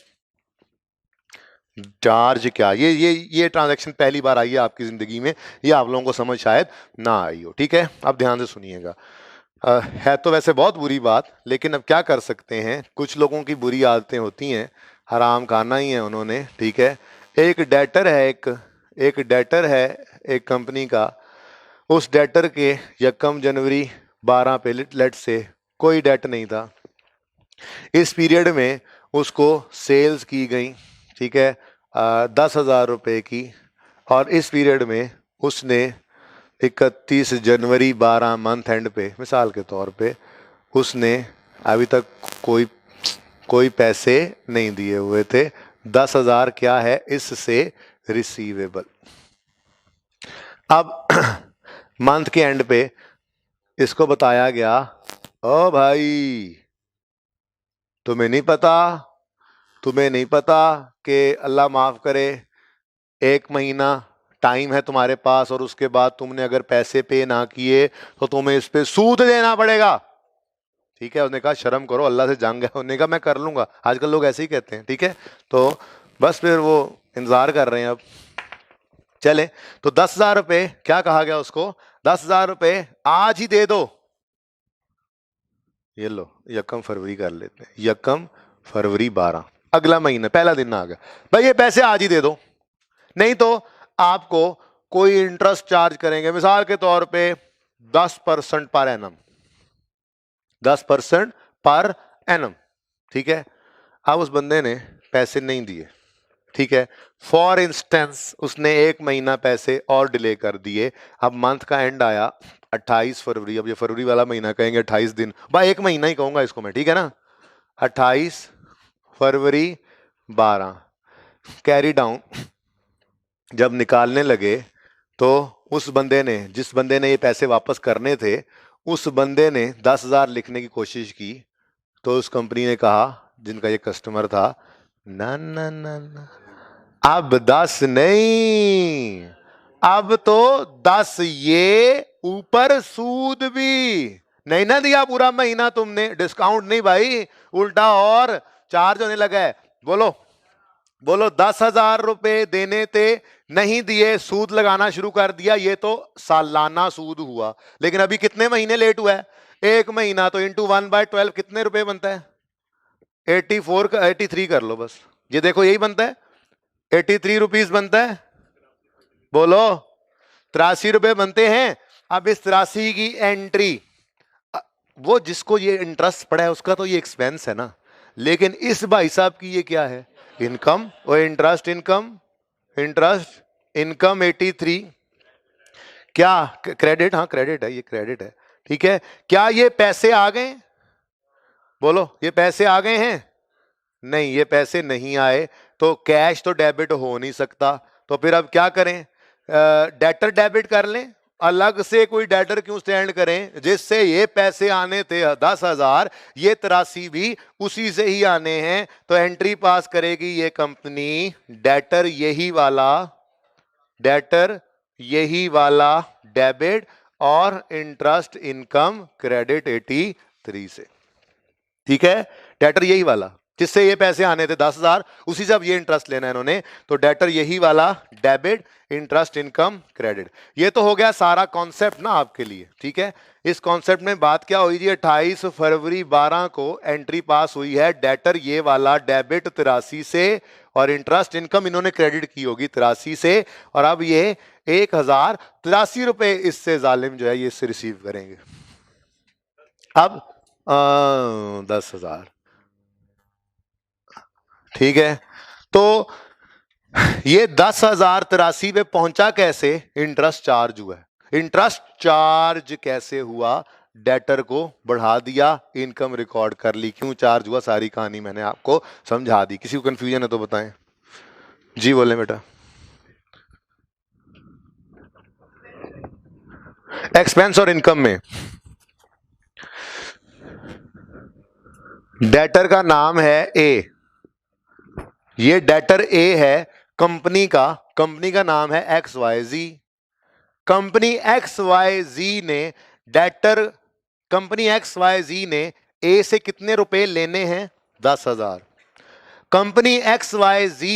चार्ज क्या, ये ट्रांजैक्शन पहली बार आई है आपकी जिंदगी में, ये आप लोगों को समझ शायद ना आई हो, ठीक है। अब ध्यान से सुनिएगा। है तो वैसे बहुत बुरी बात, लेकिन अब क्या कर सकते हैं, कुछ लोगों की बुरी आदतें होती हैं, हराम खाना ही है उन्होंने, ठीक है। एक डेटर है, एक डेटर है एक कंपनी का। उस डेटर के 1 जनवरी 12 पे लेट से कोई डेट नहीं था। इस पीरियड में उसको सेल्स की गई, ठीक है, 10,000 रुपए की। और इस पीरियड में उसने 31 जनवरी 12 मंथ एंड पे, मिसाल के तौर पे, उसने अभी तक कोई पैसे नहीं दिए हुए थे। 10,000 क्या है? इससे रिसीवेबल। अब मंथ के एंड पे इसको बताया गया, ओ भाई तुम्हें नहीं पता कि अल्लाह माफ करे 1 महीना टाइम है तुम्हारे पास, और उसके बाद तुमने अगर पैसे पे ना किए तो तुम्हें इस पे सूद देना पड़ेगा, ठीक है। उसने कहा शर्म करो, अल्लाह से जान गया। उन्होंने कहा मैं कर लूंगा। आजकल लोग ऐसे ही कहते हैं, ठीक है। तो बस फिर वो इंतजार कर रहे हैं अब। चले, तो 10,000 रुपए क्या कहा गया उसको? 10,000 रुपए आज ही दे दो, ये लो यकम फरवरी कर लेते हैं, यकम फरवरी 12, अगला महीना पहला दिन आ गया भाई, ये पैसे आज ही दे दो, नहीं तो आपको कोई इंटरेस्ट चार्ज करेंगे, मिसाल के तौर पे 10% पर एनम, 10% पर एनम, ठीक है। अब उस बंदे ने पैसे नहीं दिए, ठीक है, फॉर इंस्टेंस उसने 1 महीना पैसे और डिले कर दिए, अब मंथ का एंड आया 28 फरवरी, अब ये फरवरी वाला महीना कहेंगे 28 दिन, भाई 1 महीना ही कहूंगा इसको मैं, ठीक है ना, 28 फरवरी 12, कैरी डाउन जब निकालने लगे तो उस बंदे ने, जिस बंदे ने ये पैसे वापस करने थे, उस बंदे ने 10,000 लिखने की कोशिश की, तो उस कंपनी ने कहा, जिनका ये कस्टमर था, ना ना ना ना, अब 10 नहीं, अब तो 10 ये ऊपर सूद भी नहीं ना दिया पूरा महीना तुमने, डिस्काउंट नहीं भाई, उल्टा और चार्ज होने लगा है। बोलो बोलो, 10,000 रुपए देने थे, नहीं दिए, सूद लगाना शुरू कर दिया, ये तो सालाना सूद हुआ, लेकिन अभी कितने महीने लेट हुआ है, 1 महीना, तो इंटू 1/12 कितने रुपए बनता है, 84 का 83 कर लो बस, ये देखो यही बनता है, 83 रुपीज बनता है, बोलो 83 रुपए बनते हैं। अब इस 83 की एंट्री, वो जिसको ये इंटरेस्ट पड़ा है उसका तो ये एक्सपेंस है ना, लेकिन इस भाई साहब की ये क्या है, इनकम और इंटरेस्ट इनकम, इंटरेस्ट इनकम 83, क्या क्रेडिट, हाँ क्रेडिट है, ये क्रेडिट है, ठीक है। क्या ये पैसे आ गए, बोलो ये पैसे आ गए हैं, नहीं ये पैसे नहीं आए, तो कैश तो डेबिट हो नहीं सकता, तो फिर अब क्या करें, डेटर डेबिट कर लें, अलग से कोई डेटर क्यों स्टैंड करें, जिससे ये पैसे आने थे 10,000, ये 83 भी उसी से ही आने हैं, तो एंट्री पास करेगी ये कंपनी, डेटर यही वाला डेबिट और इंटरेस्ट इनकम क्रेडिट 83 से, ठीक है, डेटर यही वाला जिससे ये पैसे आने थे 10,000, उसी से अब ये इंटरेस्ट लेना है इन्होंने, तो डेटर यही वाला डेबिट इंटरेस्ट इनकम क्रेडिट। ये तो हो गया सारा कॉन्सेप्ट ना आपके लिए, ठीक है। इस कॉन्सेप्ट में बात क्या हुई जी, 28 फरवरी 12 को एंट्री पास हुई है, डेटर ये वाला डेबिट 83 से, और इंटरेस्ट इनकम इन्होंने क्रेडिट की होगी 83 से, और अब ये 1,083 रुपए इससे जालिम जो है ये इससे रिसीव करेंगे। अब 10,000, ठीक है, तो ये 10,083 पे पहुंचा कैसे, इंटरेस्ट चार्ज हुआ है, इंटरेस्ट चार्ज कैसे हुआ, डेटर को बढ़ा दिया, इनकम रिकॉर्ड कर ली, क्यों चार्ज हुआ सारी कहानी मैंने आपको समझा दी, किसी को कंफ्यूजन है तो बताएं जी, बोले बेटा। एक्सपेंस और इनकम में डेटर का नाम है ए, ये डेटर ए है कंपनी का नाम है XYZ, कंपनी XYZ ने डेटर, कंपनी XYZ ने ए से कितने रुपए लेने हैं, 10,000, कंपनी XYZ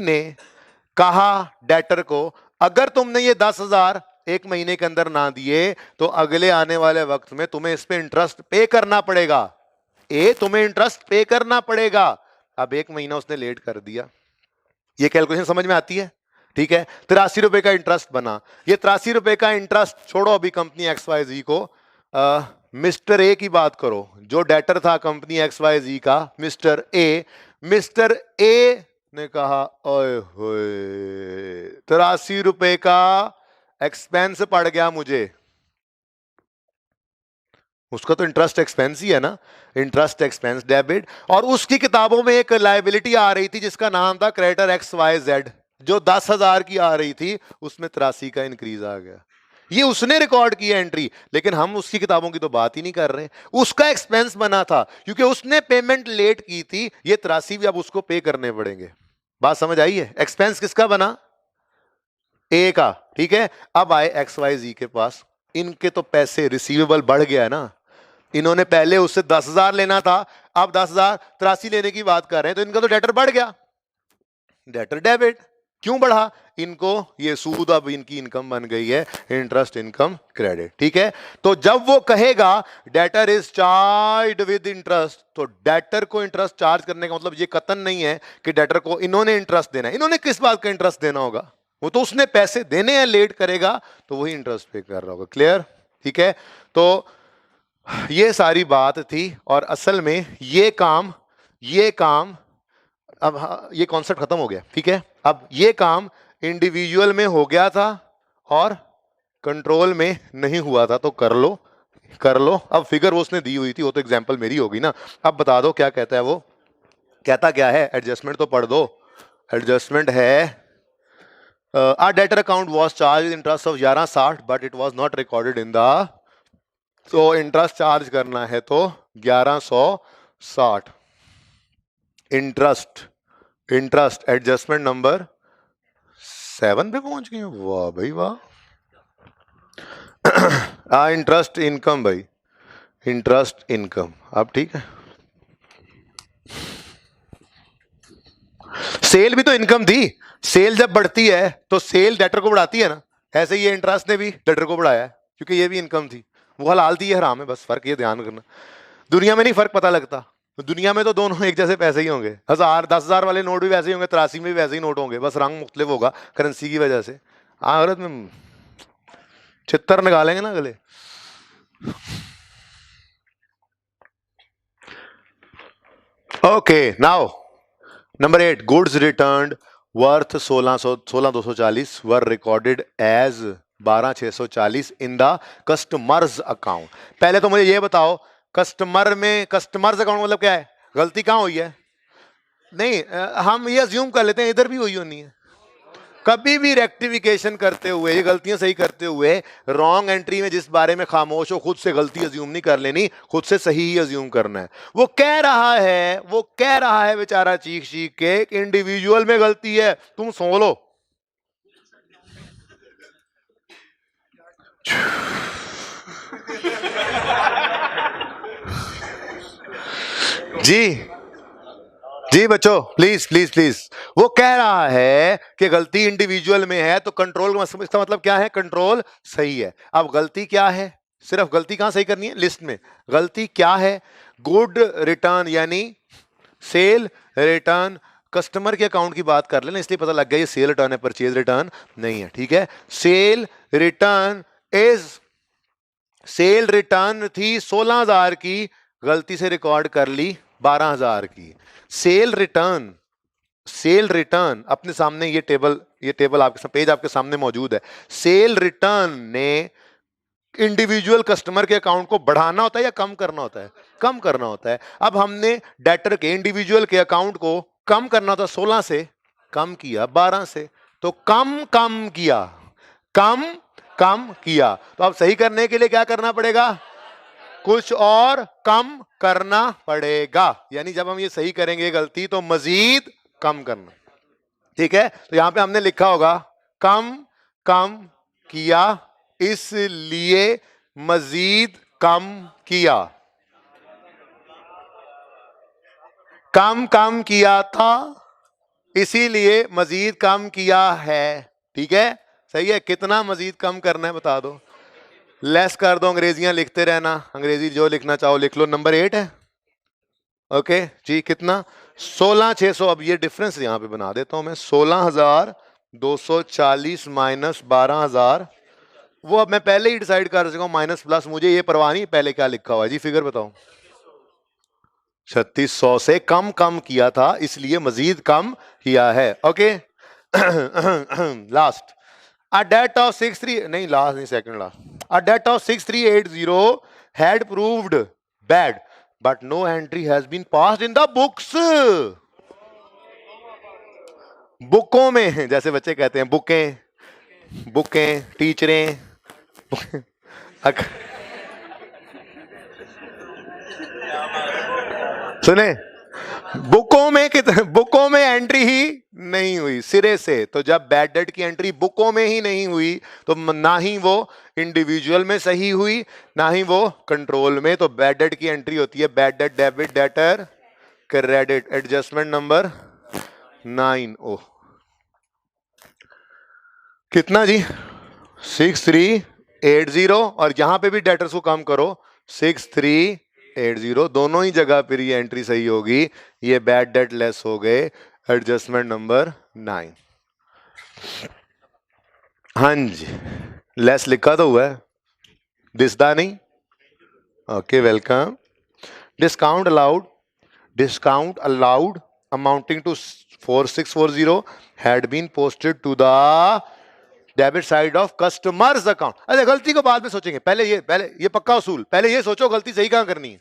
ने कहा डेटर को, अगर तुमने ये 10,000 1 महीने के अंदर ना दिए तो अगले आने वाले वक्त में तुम्हें इस पे इंटरेस्ट पे करना पड़ेगा, तुम्हें इंटरेस्ट पे करना पड़ेगा। अब 1 महीना उसने लेट कर दिया, ये कैलकुलेशन समझ में आती है, ठीक है, 83 रुपए का इंटरेस्ट बना, ये 83 रुपए का इंटरेस्ट छोड़ो अभी कंपनी XYZ को, मिस्टर ए की बात करो, जो डेटर था कंपनी XYZ का, मिस्टर ए ने कहा, ओए होए 83 रुपए का एक्सपेंस पड़ गया मुझे, उसका तो इंटरेस्ट एक्सपेंस ही है ना, इंटरेस्ट एक्सपेंस डेबिट, और उसकी किताबों में एक लायबिलिटी आ रही थी जिसका नाम था क्रेडिटर XYZ, जो 10,000 की आ रही थी, उसमें 83 का इंक्रीज आ गया, ये उसने रिकॉर्ड किया एंट्री, लेकिन हम उसकी किताबों की तो बात ही नहीं कर रहे, उसका एक्सपेंस बना था क्योंकि उसने पेमेंट लेट की थी, ये 83 भी अब उसको पे करने पड़ेंगे, बात समझ आई है, एक्सपेंस किसका बना, ए का, ठीक है। अब आए XYZ के पास, इनके तो पैसे रिसीवेबल बढ़ गया है ना, इन्होंने पहले उससे 10,000 लेना था, अब 10,083 लेने की बात कर रहे हैं, तो इनका तो डेटर बढ़ गया, डेटर डेबिट, क्यों बढ़ा? इनको ये सूद अब इनकी इनकम बन गई है, इंटरेस्ट इनकम क्रेडिट, ठीक है। तो जब वो कहेगा debtor is charged with interest, तो डेटर को इंटरेस्ट चार्ज करने का मतलब ये कतन नहीं है कि डेटर को इन्होंने इंटरेस्ट देना है। इन्होंने किस बात का इंटरेस्ट देना होगा? वो तो उसने पैसे देने हैं, लेट करेगा तो वही इंटरेस्ट पे कर रहा होगा। क्लियर? ठीक है। तो ये सारी बात थी, और असल में ये काम अब ये कॉन्सेप्ट खत्म हो गया, ठीक है। अब ये काम इंडिविजुअल में हो गया था और कंट्रोल में नहीं हुआ था, तो कर लो। अब फिगर वो उसने दी हुई थी, वो तो एग्जांपल मेरी होगी ना। अब बता दो क्या कहता है वो, कहता क्या है? एडजस्टमेंट तो पढ़ दो। एडजस्टमेंट है our debtor account was charged with interest of 1160 but it was not recorded in the, तो इंटरेस्ट चार्ज करना है तो 1160 इंटरेस्ट एडजस्टमेंट नंबर 7 पे पहुंच गए। वाह भाई वाह। इंटरेस्ट इनकम भाई, इंटरेस्ट इनकम। अब ठीक है, सेल भी तो इनकम थी। सेल जब बढ़ती है तो सेल डेटर को बढ़ाती है ना, ऐसे ही ये इंटरेस्ट ने भी डेटर को बढ़ाया है, क्योंकि ये भी इनकम थी। वो हलाल थी, ये हराम है, बस फर्क ये ध्यान करना। दुनिया में नहीं फर्क पता लगता, दुनिया में तो दोनों एक जैसे पैसे ही होंगे। 1000 10,000 वाले नोट भी वैसे ही होंगे, 83 में भी वैसे ही नोट होंगे, बस रंग मुख्तलिफ होगा करेंसी की वजह से। आखिरत में छितर निकालेंगे ना अगले। Okay, now number 8, goods returned worth 16,240 were recorded as 12,640 in the customers account. पहले तो मुझे ये बताओ, कस्टमर्स अकाउंट मतलब क्या है? गलती कहाँ हुई है? नहीं, हम ये अज्यूम कर लेते हैं इधर भी हुई होनी है। कभी भी रेक्टिफिकेशन करते हुए, ये गलतियां सही करते हुए, रॉन्ग एंट्री में जिस बारे में खामोश हो, खुद से गलती अज्यूम नहीं कर लेनी, खुद से सही ही अज्यूम करना है। वो कह रहा है बेचारा चीख चीख के, इंडिविजुअल में गलती है, तुम सो लो। जी बच्चों, प्लीज प्लीज प्लीज। वो कह रहा है कि गलती इंडिविजुअल में है, तो कंट्रोल इसका मतलब क्या है? कंट्रोल सही है। अब गलती क्या है? सिर्फ गलती कहां सही करनी है? लिस्ट में। गलती क्या है? गुड रिटर्न यानी सेल रिटर्न, कस्टमर के अकाउंट की बात कर लेना, इसलिए पता लग गया ये सेल रिटर्न है, परचेज रिटर्न नहीं है, ठीक है। सेल रिटर्न थी 16,000 की, गलती से रिकॉर्ड कर ली 12,000 की। सेल रिटर्न अपने सामने, ये टेबल आपके पेज आपके सामने मौजूद है। सेल रिटर्न ने इंडिविजुअल कस्टमर के अकाउंट को बढ़ाना होता है या कम करना होता है? कम करना होता है। अब हमने डेटर के, इंडिविजुअल के अकाउंट को कम करना था, 16 से कम किया 12 से, तो कम किया। तो अब सही करने के लिए क्या करना पड़ेगा? कुछ और कम करना पड़ेगा। यानी जब हम ये सही करेंगे गलती, तो मजीद कम करना, ठीक है। तो यहां पे हमने लिखा होगा कम किया, इसलिए मजीद कम किया। कम किया था, इसीलिए मजीद कम किया है, ठीक है। सही है। कितना मजीद कम करना है बता दो। लेस कर दो, अंग्रेजियां लिखते रहना, अंग्रेजी जो लिखना चाहो लिख लो। नंबर 8 है, ओके जी। कितना? 16,600। अब ये डिफरेंस यहां पे बना देता हूं मैं, 16,240 माइनस 12,000। वो अब मैं पहले ही डिसाइड कर चुका हूं, माइनस प्लस, मुझे ये परवाह नहीं पहले क्या लिखा हुआ है। जी फिगर बताओ। 3600 से कम किया था, इसलिए मजीद कम किया है, okay. Last, a debt of 63 नहीं, लास्ट नहीं, second last. a debt of 6380 had proved bad but no entry has been passed in the books। बुकों में, जैसे बच्चे कहते हैं बुकें टीचरें सुने, बुकों में एंट्री ही नहीं हुई सिरे से। तो जब बैड डेट की एंट्री बुकों में ही नहीं हुई, तो ना ही वो इंडिविजुअल में सही हुई, ना ही वो कंट्रोल में। तो बैड डेट की एंट्री होती है bad debt debit debtor credit, adjustment number 9। ओह, कितना जी 6380 और यहां पे भी डेटर्स को कम करो 6380 दोनों ही जगह पर ये एंट्री सही होगी। ये बैड डेट लेस हो गए एडजस्टमेंट नंबर 9। हाँ जी लेस लिखा तो हुआ है दिसदा नहीं। Okay welcome. Discount allowed amounting to 4640 had been posted to the debit side of customers account. अरे गलती को बाद में सोचेंगे, पहले ये पक्का उसूल, पहले ये सोचो गलती सही कहां करनी है।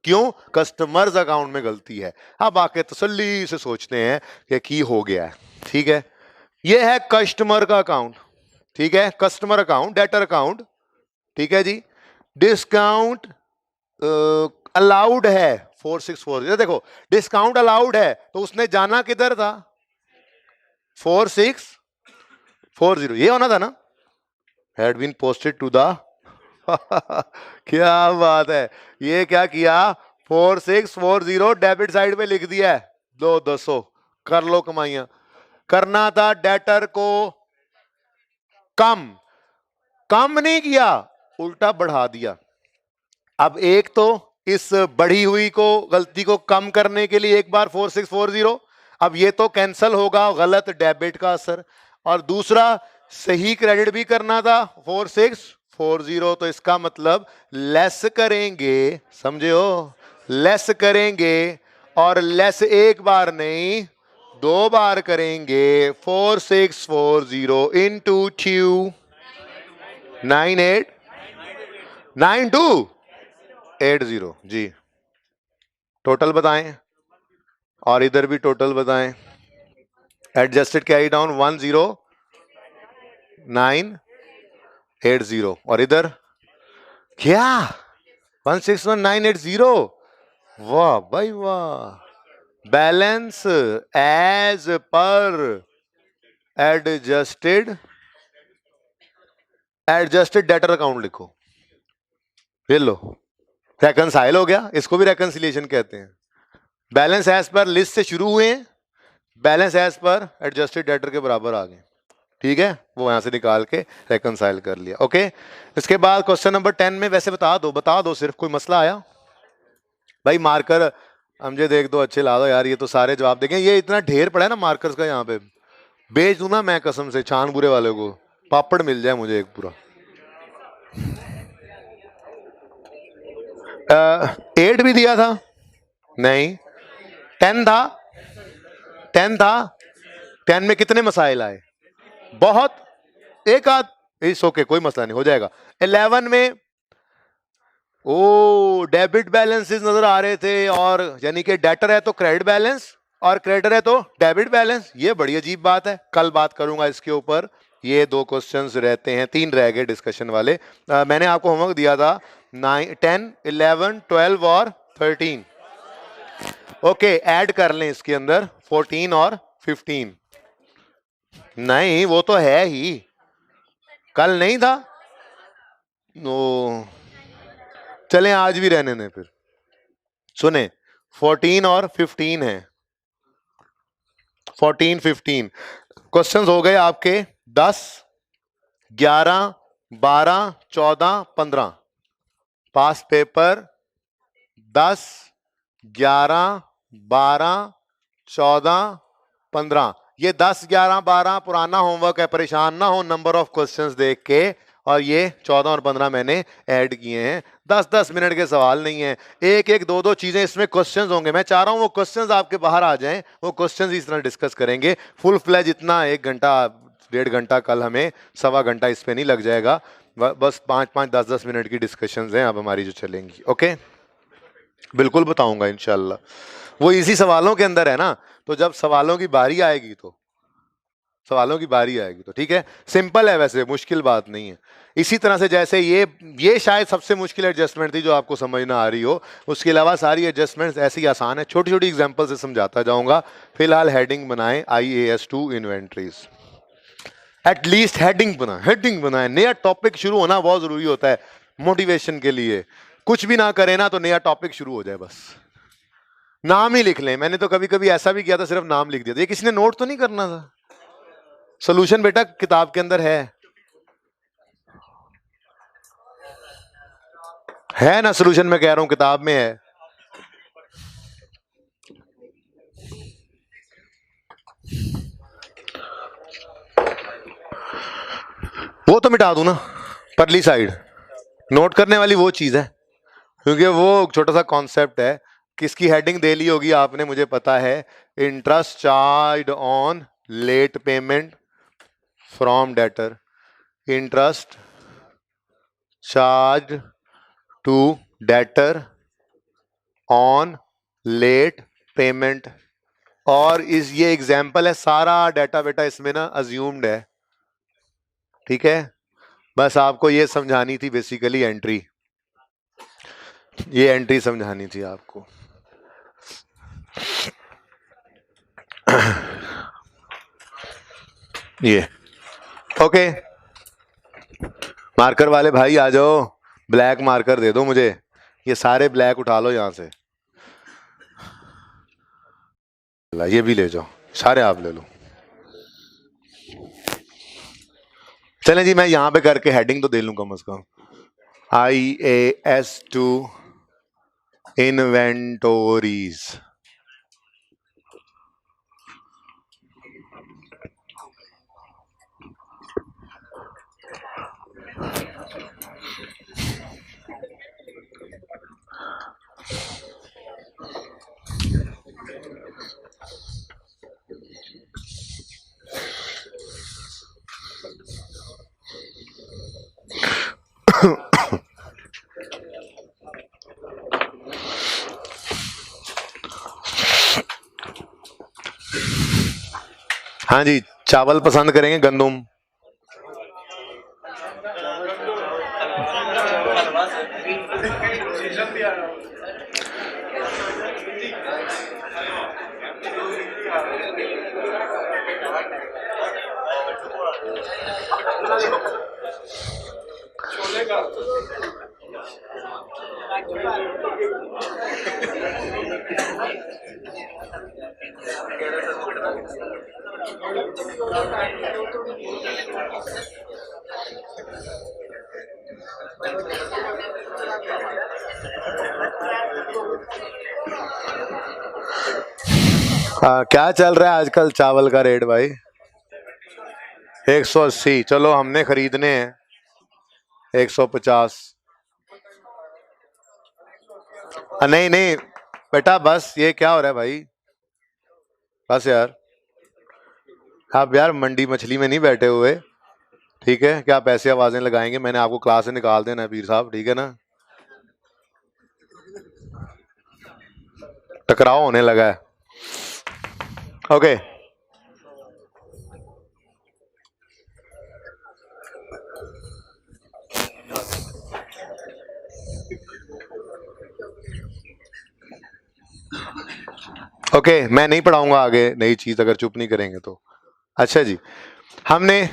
क्यों? कस्टमर्स अकाउंट में गलती है। अब आके तसल्ली से सोचते हैं कि की हो गया है। ठीक है, ये है कस्टमर का अकाउंट। ठीक है, कस्टमर अकाउंट, डेटर अकाउंट। ठीक है जी, डिस्काउंट अलाउड है 4640। देखो डिस्काउंट अलाउड है तो उसने जाना किधर था? 4640 ये होना था ना, had been posted to the क्या बात है, ये क्या किया 4640 डेबिट साइड पे लिख दिया है। 200 कर लो कमाइयां। करना था डेटर को कम नहीं किया, उल्टा बढ़ा दिया। अब एक तो इस बढ़ी हुई को गलती को कम करने के लिए एक बार 4640, अब ये तो कैंसल होगा गलत डेबिट का असर, और दूसरा सही क्रेडिट भी करना था 4640, तो इसका मतलब लेस करेंगे, समझे हो, लेस करेंगे, और लेस एक बार नहीं 2 बार करेंगे। 4640 इंटू 2 989280 जी। टोटल बताएं और इधर भी टोटल बताएं। एडजस्टेड कैरी डाउन 10980 और इधर क्या 161980। वाह भाई वाह। Balance as per adjusted debtor account लिखो। ये लो रेकंसाइल हो गया, इसको भी रेकंसिलिएशन कहते हैं। बैलेंस एज पर लिस्ट से शुरू हुए हैं, balance as per adjusted debtor के बराबर आ गए। ठीक है, वो यहां से निकाल के रेकंसाइल कर लिया। ओके, इसके बाद क्वेश्चन नंबर 10 में वैसे बता दो सिर्फ, कोई मसला आया भाई? मार्कर मुझे देख दो अच्छे ला दो यार, ये तो सारे जवाब देंगे। ये इतना ढेर पड़ा है ना मार्कर्स का, यहाँ पे बेच दूं ना मैं कसम से, छान बुरे वाले को पापड़ मिल जाए मुझे एक पूरा। 8 भी दिया था नहीं, 10 था 10 में कितने मसाइल आए? बहुत, एक आध, इस ओके कोई मसला नहीं, हो जाएगा। 11 में ओ डेबिट बैलेंसेस नजर आ रहे थे, और यानी कि डेटर है तो क्रेडिट बैलेंस और क्रेडिटर है तो डेबिट बैलेंस। ये बड़ी अजीब बात है, कल बात करूंगा इसके ऊपर। ये 2 क्वेश्चंस रहते हैं, 3 रह गए डिस्कशन वाले। मैंने आपको होमवर्क दिया था 9, 10, 11, 12 और 13। ओके, ऐड कर लें इसके अंदर 14 और 15। नहीं वो तो है ही, कल नहीं था। नो चलें आज भी रहने दें फिर। सुने 14 और 15 है, 14, 15 क्वेश्चंस हो गए आपके 10, 11, 12, 14, 15। Past paper 10, 11, 12, 14, 15। ये 10, 11, 12 पुराना होमवर्क है, परेशान ना हो नंबर ऑफ क्वेश्चंस देख के। और ये 14 और 15 मैंने ऐड किए हैं। 10-10 मिनट के सवाल नहीं है, एक एक दो चीजें इसमें क्वेश्चंस होंगे। मैं चाह रहा हूं वो क्वेश्चंस आपके बाहर आ जाएं, वो क्वेश्चंस इस तरह डिस्कस करेंगे। फुल फ्लैज इतना 1 घंटा 1.5 घंटा कल हमें, 1.25 घंटा इस पे नहीं लग जाएगा। बस 5-5, 10-10 मिनट की डिस्कशंस हैं अब हमारी जो चलेंगी। ओके, बिल्कुल बताऊंगा इंशाल्लाह। वो इसी सवालों के अंदर है ना, तो जब सवालों की बारी आएगी तो ठीक है। सिंपल है वैसे, मुश्किल बात नहीं है। इसी तरह से जैसे ये शायद सबसे मुश्किल एडजस्टमेंट थी जो आपको समझ ना आ रही हो, उसके अलावा सारी एडजस्टमेंट्स ऐसी आसान है। छोटी छोटी एग्जांपल से समझाता जाऊंगा। फिलहाल हेडिंग बनाएं IAS2 इन्वेंट्रीज, एटलीस्ट हेडिंग बनाएं। नया टॉपिक शुरू होना बहुत जरूरी होता है मोटिवेशन के लिए। कुछ भी ना करें ना तो नया टॉपिक शुरू हो जाए, बस नाम ही लिख लें। मैंने तो कभी कभी ऐसा भी किया था, सिर्फ नाम लिख दिया था। ये किसी ने नोट तो नहीं करना था? सोल्यूशन बेटा किताब के अंदर है ना, सोल्यूशन मैं कह रहा हूं किताब में है। वो तो मिटा दूं ना, परली साइड नोट करने वाली वो चीज है, क्योंकि वो छोटा सा कॉन्सेप्ट है। किसकी हेडिंग दे ली होगी आपने, मुझे पता है। Interest charge on late payment from debtor, interest charge to debtor on late payment. और इस ये एग्जाम्पल है, सारा डाटा बेटा इसमें ना अज्यूम्ड है, ठीक है। बस आपको ये समझानी थी बेसिकली एंट्री, ये एंट्री समझानी थी आपको। ये ओके, मार्कर वाले भाई आ जाओ, ब्लैक मार्कर दे दो मुझे, ये सारे ब्लैक उठा लो यहां से, ये भी ले जाओ, सारे आप ले लो। चलें जी, मैं यहां पे करके हेडिंग तो दे लूं कम से कम। IAS2 इन्वेंटोरीज। हाँ जी, चावल पसंद करेंगे गंदुम? क्या चल रहा है आजकल चावल का रेट भाई? 180। चलो हमने खरीदने हैं 150। नहीं नहीं बेटा, बस ये क्या हो रहा है भाई, बस यार, आप यार मंडी मछली में नहीं बैठे हुए, ठीक है। क्या पैसे आवाजें लगाएंगे, मैंने आपको क्लास से निकाल देना है पीर साहब, ठीक है ना। टकराव होने लगा है, ओके। ओके, मैं नहीं पढ़ाऊंगा आगे नई चीज अगर चुप नहीं करेंगे तो। अच्छा जी, हमने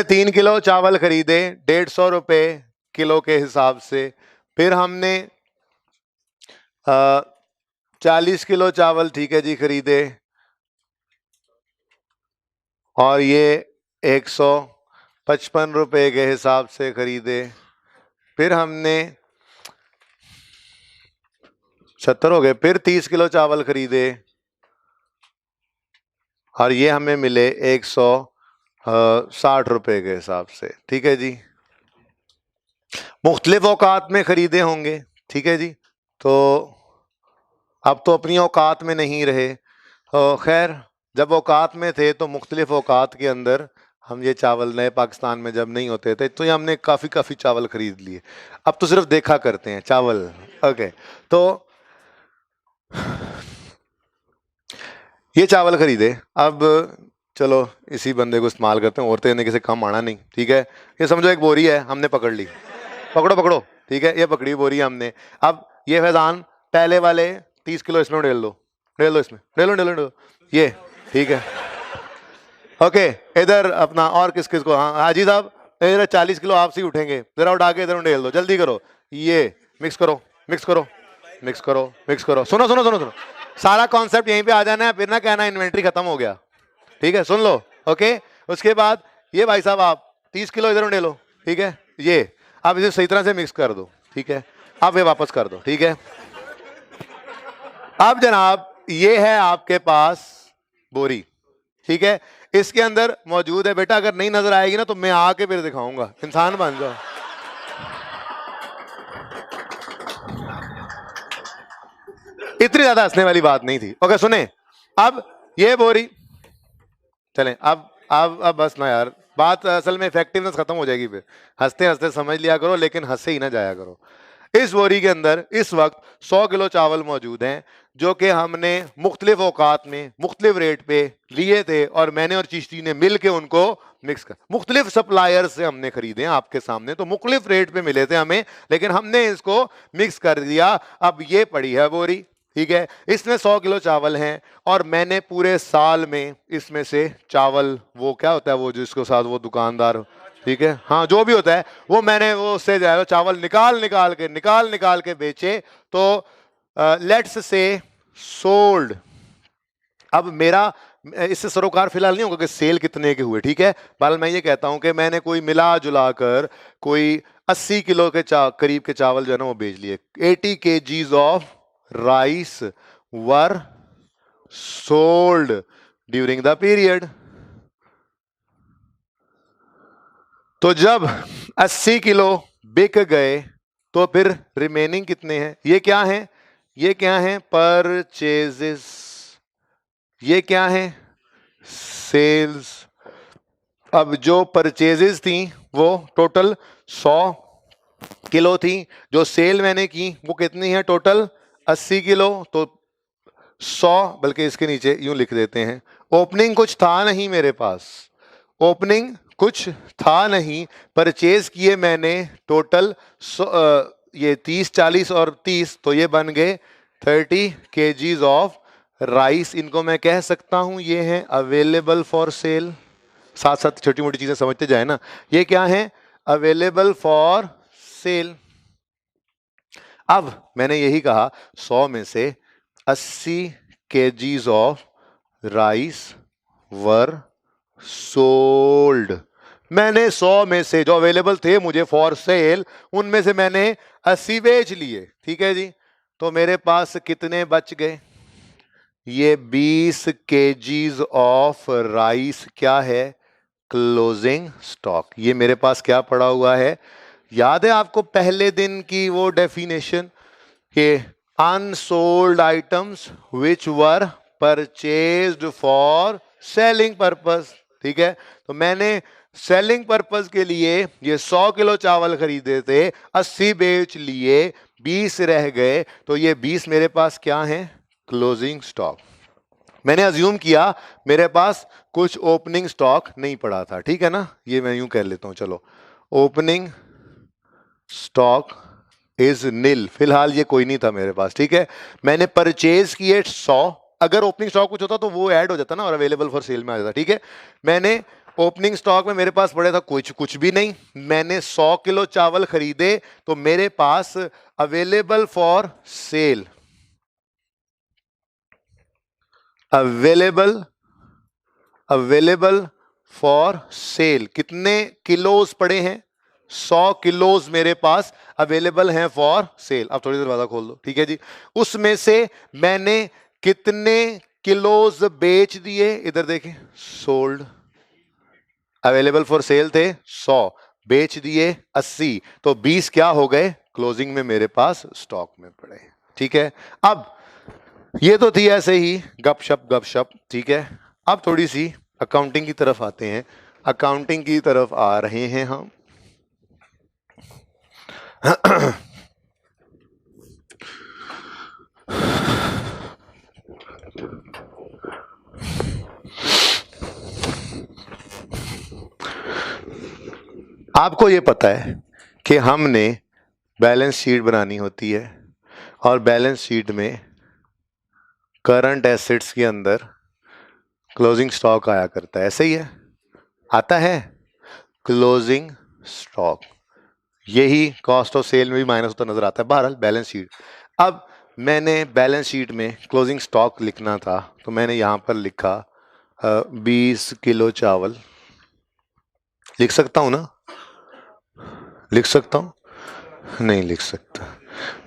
3 किलो चावल खरीदे 150 रुपए किलो के हिसाब से। फिर हमने 40 किलो चावल, ठीक है जी, खरीदे, और ये 155 रुपए के हिसाब से खरीदे। फिर हमने 70 हो गए। फिर 30 किलो चावल खरीदे और ये हमें मिले 160 रुपए के हिसाब से, ठीक है जी। मुख्तलिफ औकात में खरीदे होंगे, ठीक है जी। तो अब तो अपनी औकात में नहीं रहे, खैर जब औकात में थे तो मुख्तलिफ औकात के अंदर हम ये चावल, नए पाकिस्तान में जब नहीं होते थे तो ये हमने काफ़ी चावल खरीद लिए। अब तो सिर्फ देखा करते हैं चावल, ओके। तो ये चावल खरीदे, अब चलो इसी बंदे को इस्तेमाल करते हैं, औरतें ने किसी कम आना नहीं, ठीक है। ये समझो एक बोरी है, हमने पकड़ ली, पकड़ो पकड़ो, ठीक है, ये पकड़ी बोरी हमने। अब ये फैजान पहले वाले 30 किलो इसमें डेल दो, इसमें डेल दो, ये ठीक है, ओके। इधर अपना और किस किस को, हाँ हाजी साहब, इधर 40 किलो आपसे ही उठेंगे, जरा उठा के इधर डेल दो, जल्दी करो, ये मिक्स करो मिक्स करो मिक्स करो मिक्स करो। सुनो सुनो सुनो सुनो, सारा कॉन्सेप्ट यहीं पे आ जाना है, फिर ना कहना इन्वेंट्री खत्म हो गया, ठीक है, सुन लो। ओके, उसके बाद ये भाई साहब आप 30 किलो इधर ले लो, ठीक है, ये आप इसे सही तरह से मिक्स कर दो, ठीक है, आप ये वापस कर दो, ठीक है। अब जनाब ये है आपके पास बोरी, ठीक है, इसके अंदर मौजूद है बेटा, अगर नहीं नजर आएगी ना तो मैं आके फिर दिखाऊंगा, इंसान बन जाओ। इतनी ज्यादा हंसने वाली बात नहीं थी। ओके सुने, अब ये बोरी, चलें अब बस ना यार, बात असल में इफेक्टिवनेस खत्म हो जाएगी फिर, हंसते हंसते समझ लिया करो लेकिन हंसे ही ना जाया करो। इस बोरी के अंदर इस वक्त 100 किलो चावल मौजूद हैं जो कि हमने मुख्तलिफ औकात में मुख्तलिफ रेट पे लिए थे और मैंने और चिश्ती ने मिल के उनको मिक्स कर, मुख्तलिफ सप्लायर से हमने खरीदे हैं आपके सामने, तो मुख्तलिफ रेट पे मिले थे हमें, लेकिन हमने इसको मिक्स कर दिया। अब ये पड़ी है बोरी, ठीक है, इसमें 100 किलो चावल हैं और मैंने पूरे साल में इसमें से चावल, वो क्या होता है वो जिसके साथ वो दुकानदार, ठीक है, हाँ जो भी होता है वो मैंने वो उससे जो है चावल निकाल निकाल के बेचे, तो लेट्स से सोल्ड। अब मेरा इससे सरोकार फिलहाल नहीं होगा कि सेल कितने के हुए, ठीक है, बहरहाल मैं ये कहता हूं कि मैंने कोई मिला जुला कर कोई 80 किलो के करीब के चावल जो है ना वो बेच लिए। 80 kgs of rice were sold during the period. तो जब 80 किलो बिक गए तो फिर रिमेनिंग कितने हैं, ये क्या है, ये क्या है, परचेजेस, ये क्या है, सेल्स। अब जो परचेजेस थी वो टोटल 100 किलो थी, जो सेल मैंने की वो कितनी है, टोटल 80 किलो, तो 100, बल्कि इसके नीचे यूं लिख देते हैं, ओपनिंग कुछ था नहीं मेरे पास, ओपनिंग कुछ था नहीं, परचेज किए मैंने टोटल ये 30 40 और 30, तो ये बन गए 30 kgs ऑफ राइस। इनको मैं कह सकता हूं ये है अवेलेबल फॉर सेल, साथ साथ छोटी मोटी चीजें समझते जाए ना, ये क्या है, अवेलेबल फॉर सेल। अब मैंने यही कहा 100 में से 80 kgs of rice were sold, मैंने 100 में से जो अवेलेबल थे मुझे फॉर सेल, उनमें से मैंने 80 बेच लिए, ठीक है जी, तो मेरे पास कितने बच गए, ये 20 kgs ऑफ राइस क्या है, क्लोजिंग स्टॉक। ये मेरे पास क्या पड़ा हुआ है, याद है आपको पहले दिन की वो डेफिनेशन के unsold items which were purchased for selling purpose, ठीक है, तो मैंने सेलिंग पर्पस के लिए ये 100 किलो चावल खरीदे थे, 80 बेच लिए, 20 रह गए, तो ये 20 मेरे पास क्या है, क्लोजिंग स्टॉक। मैंने अज्यूम किया मेरे पास कुछ ओपनिंग स्टॉक नहीं पड़ा था, ठीक है ना, ये मैं यूं कह लेता हूं, चलो ओपनिंग स्टॉक इज नील, फिलहाल ये कोई नहीं था मेरे पास, ठीक है, मैंने परचेज किए 100, अगर ओपनिंग स्टॉक कुछ होता तो वो ऐड हो जाता ना और अवेलेबल फॉर सेल में आ जाता, ठीक है, मैंने ओपनिंग स्टॉक में मेरे पास पड़े था कुछ भी नहीं, मैंने 100 किलो चावल खरीदे, तो मेरे पास available for sale, available for sale कितने किलोज पड़े हैं, 100 किलोज मेरे पास अवेलेबल हैं फॉर सेल। अब थोड़ी देर बाद खोल दो, ठीक है जी, उसमें से मैंने कितने किलोज बेच दिए, इधर देखें, सोल्ड, अवेलेबल फॉर सेल थे 100, बेच दिए 80, तो 20 क्या हो गए, क्लोजिंग में मेरे पास स्टॉक में पड़े, ठीक है। अब ये तो थी ऐसे ही गपशप, ठीक है, अब थोड़ी सी अकाउंटिंग की तरफ आते हैं, अकाउंटिंग की तरफ आ रहे हैं हम। आपको ये पता है कि हमने बैलेंस शीट बनानी होती है और बैलेंस शीट में करंट एसेट्स के अंदर क्लोजिंग स्टॉक आया करता है, ऐसे ही है, आता है क्लोजिंग स्टॉक, यही कॉस्ट ऑफ सेल में भी माइनस होता नजर आता है, बहरहाल बैलेंस शीट। अब मैंने बैलेंस शीट में क्लोजिंग स्टॉक लिखना था, तो मैंने यहां पर लिखा 20 किलो चावल लिख सकता हूँ ना? लिख सकता हूँ? नहीं लिख सकता।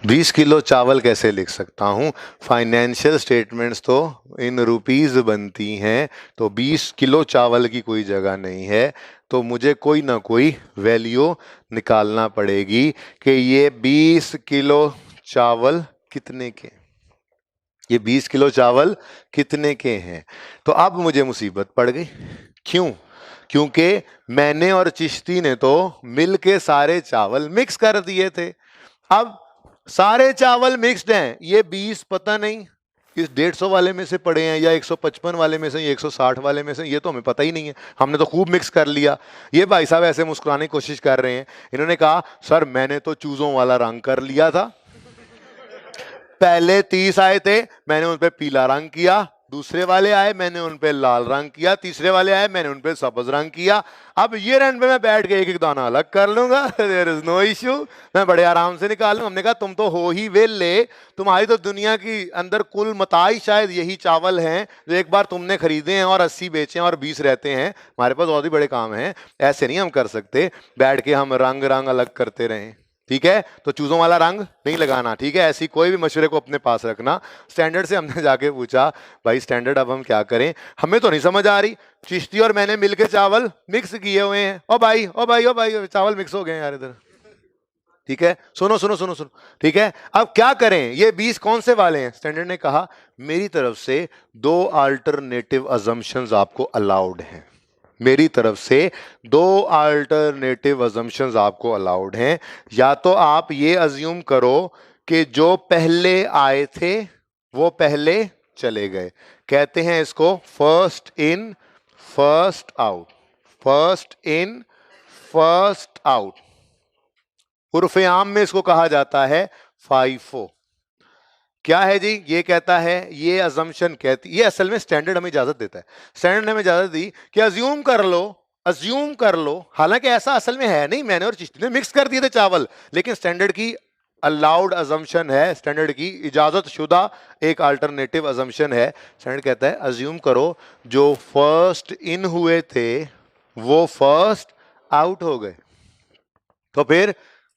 20 किलो चावल कैसे लिख सकता हूँ? फाइनेंशियल स्टेटमेंट्स तो इन रुपीस बनती हैं, तो 20 किलो चावल की कोई जगह नहीं है, तो मुझे कोई ना कोई वैल्यू निकालना पड़ेगी कि ये 20 किलो चावल कितने के, ये 20 किलो चावल कितने के हैं। तो अब मुझे मुसीबत पड़ गई। क्यों? क्योंकि मैंने और चिश्ती ने तो मिल के सारे चावल मिक्स कर दिए थे। अब सारे चावल मिक्स्ड हैं, ये 20 पता नहीं इस 150 वाले में से पड़े हैं या 155 वाले में से या 160 वाले में से, ये तो हमें पता ही नहीं है, हमने तो खूब मिक्स कर लिया। ये भाई साहब ऐसे मुस्कुराने की कोशिश कर रहे हैं। इन्होंने कहा सर मैंने तो चूजों वाला रंग कर लिया था, पहले 30 आए थे मैंने उन पे पीला रंग किया, दूसरे वाले आए मैंने उन पे लाल रंग किया, तीसरे वाले आए मैंने उन पे सब्ज रंग किया। अब ये रंग पे मैं बैठ के एक एक दाना अलग कर लूंगा, देयर इज नो इश्यू, मैं बड़े आराम से निकाल लूंगा। हमने कहा तुम तो हो ही वेले, तुम्हारी तो दुनिया की अंदर कुल मताई शायद यही चावल हैं जो एक बार तुमने खरीदे हैं और 80 बेचे हैं और 20 रहते हैं, हमारे पास और भी बड़े काम हैं, ऐसे नहीं हम कर सकते बैठ के हम रंग रंग अलग करते रहें। ठीक है, तो चूजों वाला रंग नहीं लगाना, ठीक है, ऐसी कोई भी मशवरे को अपने पास रखना। स्टैंडर्ड से हमने जाके पूछा भाई स्टैंडर्ड अब हम क्या करें, हमें तो नहीं समझ आ रही, चिश्ती और मैंने मिलके चावल मिक्स किए हुए हैं, ओ भाई ओ भाई ओ भाई चावल मिक्स हो गए हैं यार इधर। ठीक है, सुनो सुनो सुनो सुनो, ठीक है, अब क्या करें, ये 20 कौन से वाले हैं? स्टैंडर्ड ने कहा मेरी तरफ से 2 अल्टरनेटिव अजम्पशंस आपको अलाउड हैं, मेरी तरफ से 2 अल्टरनेटिव अजम्पशंस आपको अलाउड हैं। या तो आप ये अज्यूम करो कि जो पहले आए थे वो पहले चले गए, कहते हैं इसको first in first out, first in first out, उर्फे आम में इसको कहा जाता है फाइफो। क्या है जी? ये कहता है, ये अजम्पशन कहती, ये असल में स्टैंडर्ड हमें इजाजत देता है, स्टैंडर्ड ने हमें इजाजत दी कि अज्यूम कर लो, अज्यूम कर लो, हालांकि ऐसा असल में है नहीं, मैंने और चिश्ती ने मिक्स कर दिए थे चावल, लेकिन स्टैंडर्ड की अलाउड अजम्पशन है, स्टैंडर्ड की इजाजत शुदा एक अल्टरनेटिव अजम्पशन है। स्टैंडर्ड कहता है अज्यूम करो जो फर्स्ट इन हुए थे वो फर्स्ट आउट हो गए,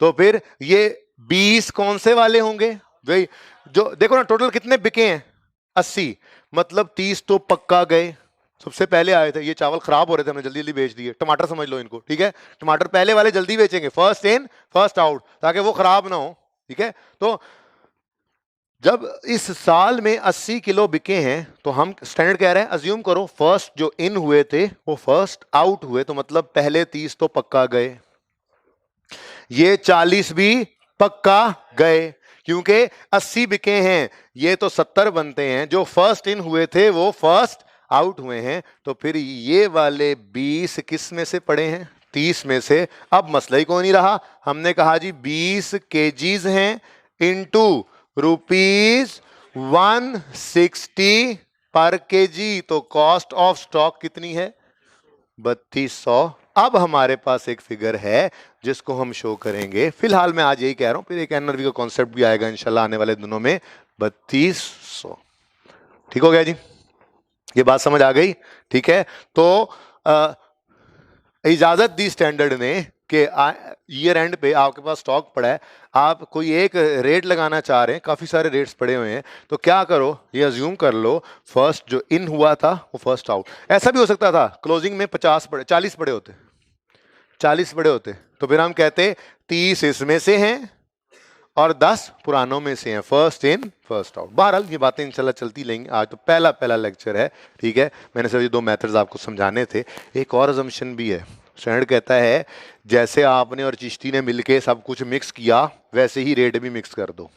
तो फिर ये 20 कौन से वाले होंगे? भाई जो देखो ना टोटल कितने बिके हैं, 80, मतलब 30 तो पक्का गए, सबसे पहले आए थे, ये चावल खराब हो रहे थे हमने जल्दी जल्दी बेच दिए। टमाटर समझ लो इनको, ठीक है, टमाटर पहले वाले जल्दी बेचेंगे, फर्स्ट इन फर्स्ट आउट, ताकि वो खराब ना हो। ठीक है, तो जब इस साल में 80 किलो बिके हैं तो हम स्टैंडर्ड कह रहे हैं अज्यूम करो फर्स्ट जो इन हुए थे वो फर्स्ट आउट हुए, तो मतलब पहले 30 तो पक्का गए, ये 40 भी पक्का गए, क्योंकि 80 बिके हैं, ये तो 70 बनते हैं, जो फर्स्ट इन हुए थे वो फर्स्ट आउट हुए हैं, तो फिर ये वाले 20 किस में से पड़े हैं? 30 में से। अब मसला ही कोई नहीं रहा, हमने कहा जी 20 केजीज हैं इनटू ₹160 पर केजी, तो कॉस्ट ऑफ स्टॉक कितनी है? 3200। अब हमारे पास एक फिगर है जिसको हम शो करेंगे, फिलहाल मैं आज यही कह रहा हूं, फिर एक एनआरवी का कॉन्सेप्ट भी आएगा इंशाल्लाह आने वाले दिनों में। 3200 ठीक हो गया जी, ये बात समझ आ गई? ठीक है, तो इजाजत दी स्टैंडर्ड ने कि ईयर एंड पे आपके पास स्टॉक पड़ा है, आप कोई एक रेट लगाना चाह रहे हैं, काफी सारे रेट्स पड़े हुए हैं, तो क्या करो, ये अज्यूम कर लो फर्स्ट जो इन हुआ था वो फर्स्ट आउट। ऐसा भी हो सकता था क्लोजिंग में 40 पड़े होते, 40 पड़े होते, तो फिर हम कहते 30 इसमें से हैं और 10 पुरानों में से हैं, फर्स्ट इन फर्स्ट आउट। बहरहाल ये बातें इंशाल्लाह चलती लेंगी, आज तो पहला लेक्चर है, ठीक है, मैंने सिर्फ ये 2 मेथड्स आपको समझाने थे। एक और अजम्पशन भी है, स्टैंडर्ड कहता है जैसे आपने और चिश्ती ने मिलके सब कुछ मिक्स किया वैसे ही रेट भी मिक्स कर दो,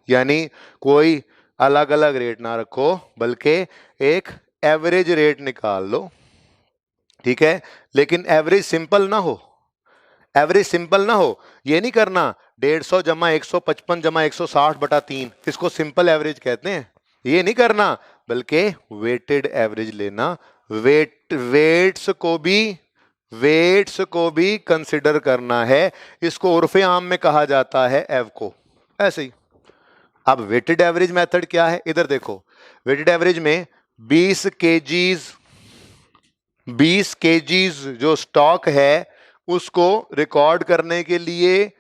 यानी कोई अलग अलग रेट ना रखो बल्कि एक एवरेज रेट निकाल लो, ठीक है, लेकिन एवरेज सिंपल ना हो, एवरेज सिंपल ना हो, ये नहीं करना 150 जमा 155 जमा 160/3, इसको सिंपल एवरेज कहते हैं, ये नहीं करना, बल्कि वेटेड एवरेज लेना, वेट्स को भी कंसिडर करना है, इसको उर्फे आम में कहा जाता है एवको, ऐसे ही। अब वेटेड एवरेज मेथड क्या है, इधर देखो, वेटेड एवरेज में 20 केजीज 20 केजीज जो स्टॉक है उसको रिकॉर्ड करने के लिए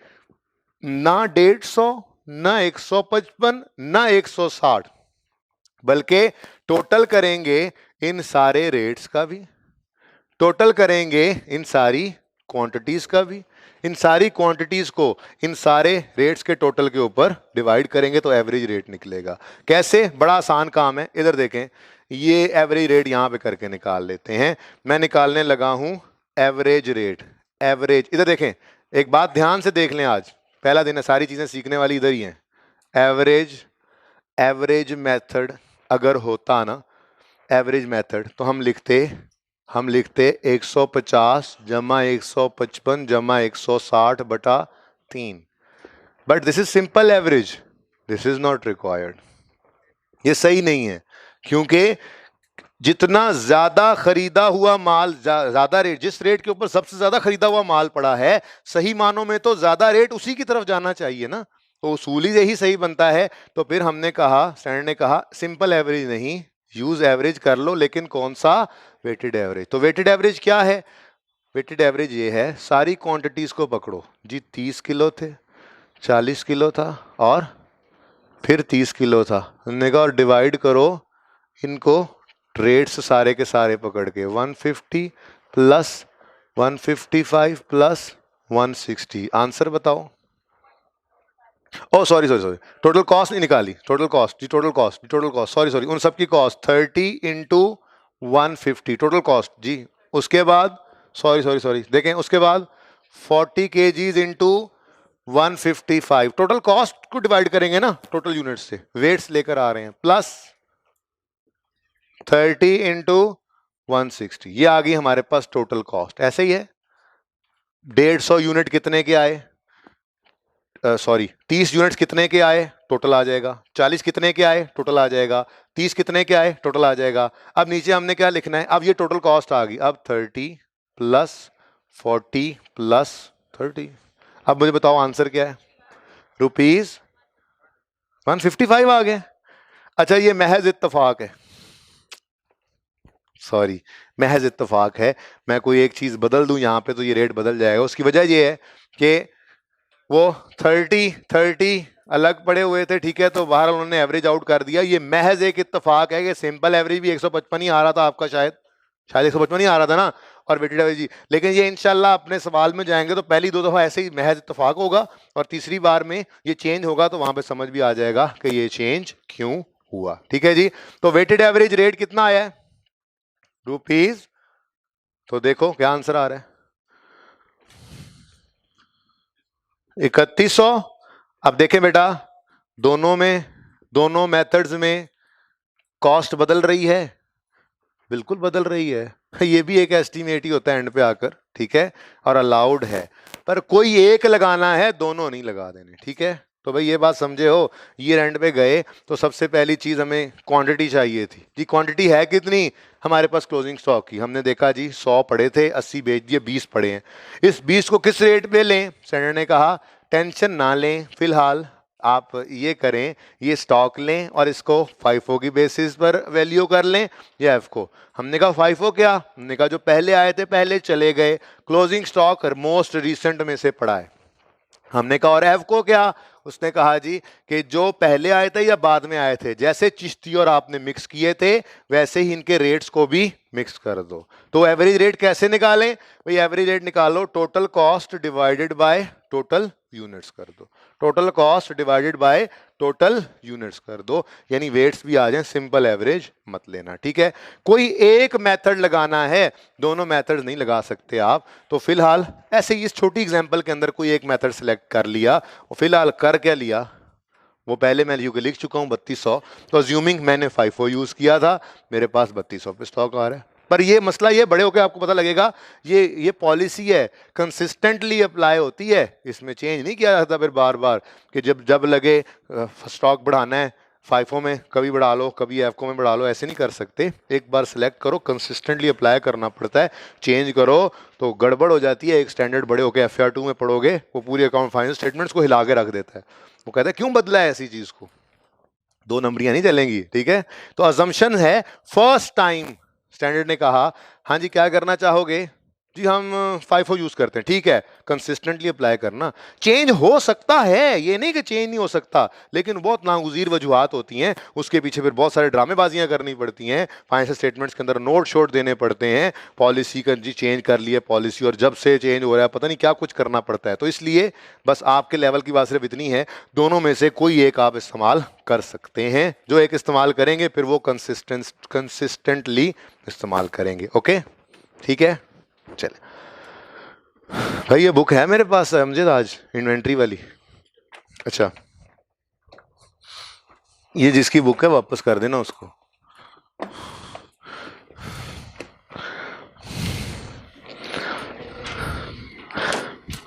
ना 150, ना 155, ना 160, बल्कि टोटल करेंगे इन सारे रेट्स का भी, टोटल करेंगे इन सारी क्वांटिटीज का भी, इन सारी क्वांटिटीज को इन सारे रेट्स के टोटल के ऊपर डिवाइड करेंगे तो एवरेज रेट निकलेगा। कैसे? बड़ा आसान काम है, इधर देखें, ये एवरेज रेट यहां पे करके निकाल लेते हैं। मैं निकालने लगा हूं एवरेज रेट। एवरेज, इधर देखें, एक बात ध्यान से देख लें, आज पहला दिन है, सारी चीजें सीखने वाली इधर ही हैं। एवरेज, एवरेज मेथड अगर होता ना, एवरेज मेथड, तो हम लिखते 150 जमा 155 जमा 160 बटा 3। But this is simple average, this is not required. ये सही नहीं है, क्योंकि जितना ज्यादा खरीदा हुआ माल, ज्यादा रेट, जिस रेट के ऊपर सबसे ज्यादा खरीदा हुआ माल पड़ा है, सही मानों में तो ज्यादा रेट उसी की तरफ जाना चाहिए ना, तो उसूली यही सही बनता है। तो फिर हमने कहा, स्टैंडर्ड ने कहा सिंपल एवरेज नहीं, यूज एवरेज कर लो, लेकिन कौन सा? Weighted average. तो वेटेड एवरेज क्या है? वेटेड एवरेज ये है, सारी क्वांटिटीज को पकड़ो जी, 30 किलो थे, 40 किलो था, और फिर 30 किलो था, हमने कहा, और डिवाइड करो इनको रेट्स सारे के सारे पकड़ के, 150 प्लस 155 प्लस 160, आंसर बताओ। Oh sorry sorry sorry, total cost नहीं निकाली, टोटल कॉस्ट जी, टोटल कॉस्ट जी, टोटल कॉस्ट, सॉरी सॉरी, उन सब की कॉस्ट 30 इंटू 150 टोटल कॉस्ट जी। उसके बाद सॉरी सॉरी सॉरी, देखें, उसके बाद 40 केजीज इंटू 155, टोटल कॉस्ट को डिवाइड करेंगे ना टोटल यूनिट से, वेट्स लेकर आ रहे हैं, प्लस 30 इंटू 160, ये आ गई हमारे पास टोटल कॉस्ट। ऐसे ही है, 150 यूनिट कितने के आए, सॉरी 30 यूनिट्स कितने के आए, टोटल आ जाएगा। 40 कितने के आए, टोटल आ जाएगा। 30 कितने के आए, टोटल आ जाएगा। अब नीचे हमने क्या लिखना है, अब ये टोटल कॉस्ट आ गई, अब 30 प्लस 40 प्लस 30। अब मुझे बताओ आंसर क्या है, रुपीज 155 आ गए। अच्छा, ये महज इत्तेफाक है, सॉरी महज इत्तेफाक है, मैं कोई एक चीज बदल दूं यहां पे तो ये रेट बदल जाएगा। उसकी वजह ये है कि वो 30 अलग पड़े हुए थे, ठीक है, तो बाहर उन्होंने एवरेज आउट कर दिया। ये महज एक इत्तेफाक है कि सिंपल एवरेज भी 155 ही आ रहा था आपका, शायद 155 ही आ रहा था ना, और वेटेड एवरेज ही। लेकिन ये इंशाल्लाह अपने सवाल में जाएंगे तो पहली 2 दफा ऐसे ही महज इत्तेफाक होगा, और तीसरी बार में ये चेंज होगा, तो वहां पे समझ भी आ जाएगा कि ये चेंज क्यों हुआ। ठीक है जी, तो वेटेड एवरेज रेट कितना आया है, रुपीज, तो देखो क्या आंसर आ रहा है, 3100। अब देखें बेटा, दोनों मेथड्स में कॉस्ट बदल रही है, बिल्कुल बदल रही है। ये भी एक एस्टिमेट ही होता है एंड पे आकर, ठीक है, और अलाउड है, पर कोई एक लगाना है, दोनों नहीं लगा देने, ठीक है। तो भाई ये बात समझे हो, ये एंड पे गए तो सबसे पहली चीज हमें क्वांटिटी चाहिए थी जी। क्वांटिटी है कितनी हमारे पास क्लोजिंग स्टॉक की, हमने देखा जी 100 पड़े थे, 80 बेच दिए, 20 पड़े हैं। इस 20 को किस रेट पे लें, सेंडर ने कहा टेंशन ना लें, फिलहाल आप ये करें, ये स्टॉक लें और इसको फाइफो की बेसिस पर वैल्यू कर लें, या एफ को। हमने कहा फाइफो क्या, हमने कहा जो पहले आए थे पहले चले गए, क्लोजिंग स्टॉक मोस्ट रिसेंट में से पड़ा है। हमने कहा और एफ को क्या, उसने कहा जी कि जो पहले आए थे या बाद में आए थे, जैसे चिश्ती और आपने मिक्स किए थे वैसे ही इनके रेट्स को भी मिक्स कर दो। तो एवरेज रेट कैसे निकालें भाई, एवरेज रेट निकालो, total cost divided by total units कर दो, total cost divided by total units कर दो, यानी वेट्स भी आ जाए, सिंपल एवरेज मत लेना, ठीक है। कोई एक मेथड लगाना है, दोनों मेथड नहीं लगा सकते आप। तो फिलहाल ऐसे ही इस छोटी एग्जांपल के अंदर कोई एक मेथड सेलेक्ट कर लिया, और फिलहाल कर क्या लिया, वो पहले मैं लिख चुका हूँ 3200, तो अज्यूमिंग मैंने फाइफो यूज किया था, मेरे पास 3200 पे स्टॉक आ रहा है। पर ये मसला, ये बड़े होकर आपको पता लगेगा, ये पॉलिसी है, कंसिस्टेंटली अप्लाई होती है, इसमें चेंज नहीं किया जाता फिर बार बार कि जब लगे स्टॉक बढ़ाना है, फाइफो में कभी बढ़ा लो, कभी एफको में बढ़ा लो, ऐसे नहीं कर सकते। एक बार सिलेक्ट करो, कंसिस्टेंटली अप्लाई करना पड़ता है, चेंज करो तो गड़बड़ हो जाती है। एक स्टैंडर्ड बड़े होकर एफआर 2 में पढ़ोगे, वो पूरी अकाउंट फाइनेंस स्टेटमेंट्स को हिला के रख देता है, वो कहता है क्यों बदला है ऐसी चीज को, 2 नंबरियां नहीं चलेंगी, ठीक है। तो अजम्पशन है फर्स्ट टाइम स्टैंडर्ड ने कहा हाँ जी क्या करना चाहोगे, जी हम FIFO यूज करते हैं, ठीक है, कंसिस्टेंटली अप्लाई करना। चेंज हो सकता है, ये नहीं कि चेंज नहीं हो सकता, लेकिन बहुत नागुजीर वजूहात होती हैं, उसके पीछे फिर बहुत सारे ड्रामेबाजियां करनी पड़ती हैं, फाइनेंशियल स्टेटमेंट्स के अंदर नोट शोट देने पड़ते हैं, पॉलिसी का जी चेंज कर लिया पॉलिसी, और जब से चेंज हो रहा है पता नहीं क्या कुछ करना पड़ता है। तो इसलिए बस आपके लेवल की बात सिर्फ इतनी है, दोनों में से कोई एक आप इस्तेमाल कर सकते हैं, जो एक इस्तेमाल करेंगे फिर वो कंसिस्टेंटली इस्तेमाल करेंगे। ओके ठीक है, चले भाई। ये बुक है मेरे पास अमजद आज इन्वेंट्री वाली। अच्छा, ये जिसकी बुक है वापस कर देना उसको।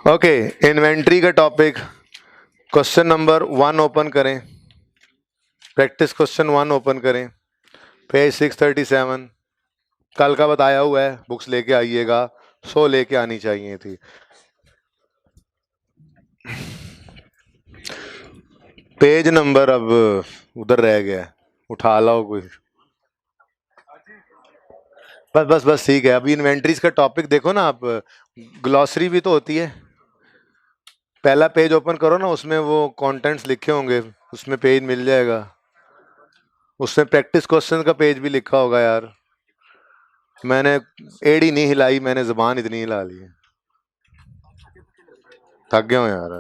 ओके, इन्वेंट्री का टॉपिक क्वेश्चन नंबर 1 ओपन करें, प्रैक्टिस क्वेश्चन 1 ओपन करें, पेज 637। कल का बताया हुआ है, बुक्स लेके आइएगा, 100 लेके आनी चाहिए थी। पेज नंबर अब उधर रह गया, उठा लाओ कोई। बस बस बस ठीक है। अभी इन्वेंट्रीज का टॉपिक देखो ना आप, ग्लॉसरी भी तो होती है। पहला पेज ओपन करो ना, उसमें वो कंटेंट्स लिखे होंगे, उसमें पेज मिल जाएगा, उसमें प्रैक्टिस क्वेश्चन का पेज भी लिखा होगा। यार मैंने एड़ी नहीं हिलाई, मैंने जुबान इतनी हिला ली है, थक गया हूँ यार।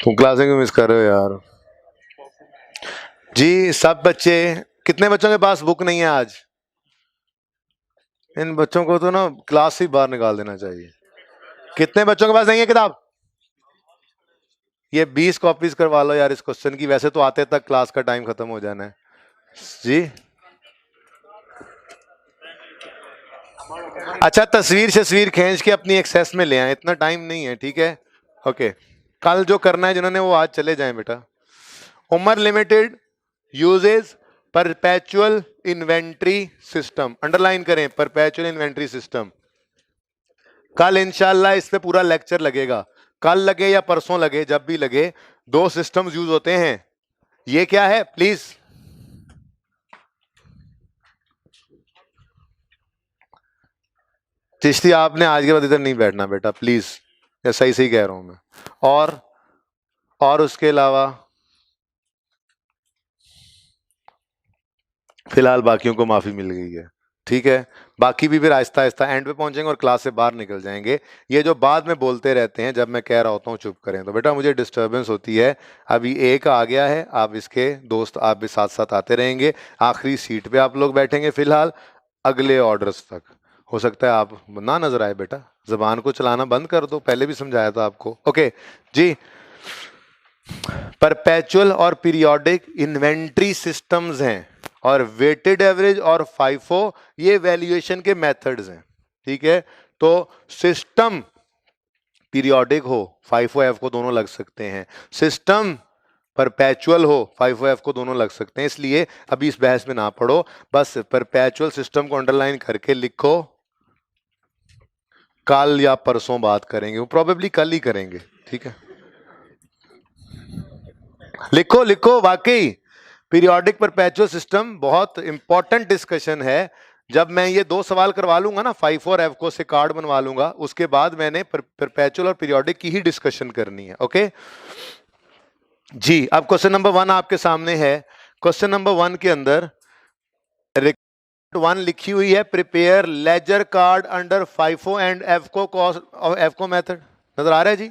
तुम क्लासें क्यों मिस कर रहे हो यार? जी सब बच्चे, कितने बच्चों के पास बुक नहीं है आज? इन बच्चों को तो ना क्लास से बाहर निकाल देना चाहिए। कितने बच्चों के पास नहीं है किताब? ये 20 कॉपीज करवा लो यार इस क्वेश्चन की, वैसे तो आते तक क्लास का टाइम खत्म हो जाना है। जी अच्छा, तस्वीर खींच के अपनी एक्सेस में ले आए, इतना टाइम नहीं है, ठीक है। ओके, कल जो करना है जिन्होंने वो आज चले जाएं बेटा। Umar limited uses perpetual inventory system, underline करें परपेचुअल इन्वेंट्री सिस्टम। कल इंशाल्लाह इस पे पूरा लेक्चर लगेगा, कल लगे या परसों लगे, जब भी लगे। दो सिस्टम्स यूज होते हैं, ये क्या है प्लीज? चिश्ती आपने आज के बाद इधर नहीं बैठना बेटा प्लीज, या सही सही कह रहा हूं मैं। और उसके अलावा फिलहाल बाकियों को माफी मिल गई है, ठीक है। बाकी भी फिर आहिस्ता आहिस्ता एंड पे पहुंचेंगे और क्लास से बाहर निकल जाएंगे। ये जो बाद में बोलते रहते हैं जब मैं कह रहा होता हूँ चुप करें, तो बेटा मुझे डिस्टरबेंस होती है। अभी एक आ गया है, आप इसके दोस्त आप भी साथ साथ आते रहेंगे, आखिरी सीट पे आप लोग बैठेंगे फिलहाल अगले ऑर्डर्स तक। हो सकता है आप ना नजर आए बेटा, जबान को चलाना बंद कर दो, पहले भी समझाया था आपको। ओके जी, परपेचुअल और पीरियोडिक इन्वेंट्री सिस्टम्स हैं, और वेटेड एवरेज और फाइफो ये वैल्यूएशन के मेथड्स हैं, ठीक है। तो सिस्टम पीरियोडिक हो, फाइफो एफ को दोनों लग सकते हैं, सिस्टम परपेचुअल हो, फाइफो एफ को दोनों लग सकते हैं। इसलिए अभी इस बहस में ना पढ़ो, बस परपेचुअल सिस्टम को अंडरलाइन करके लिखो। कल या परसों बात करेंगे, वो प्रोबेबली कल ही करेंगे, ठीक है। लिखो लिखो, वाकई पीरियोडिक परपेचुअल सिस्टम बहुत इंपॉर्टेंट डिस्कशन है। जब मैं ये दो सवाल करवा लूंगा ना, फाइफो और एफको से कार्ड बनवा लूंगा, उसके बाद मैंने परपेचुअल और पीरियोडिक की ही डिस्कशन करनी है। ओके जी, अब क्वेश्चन नंबर 1 आपके सामने है। क्वेश्चन नंबर 1 के अंदर 1 लिखी हुई है, prepare ledger card under FIFO and एफको कॉस्ट ऑफ एफको मेथड। नजर आ रहा है जी?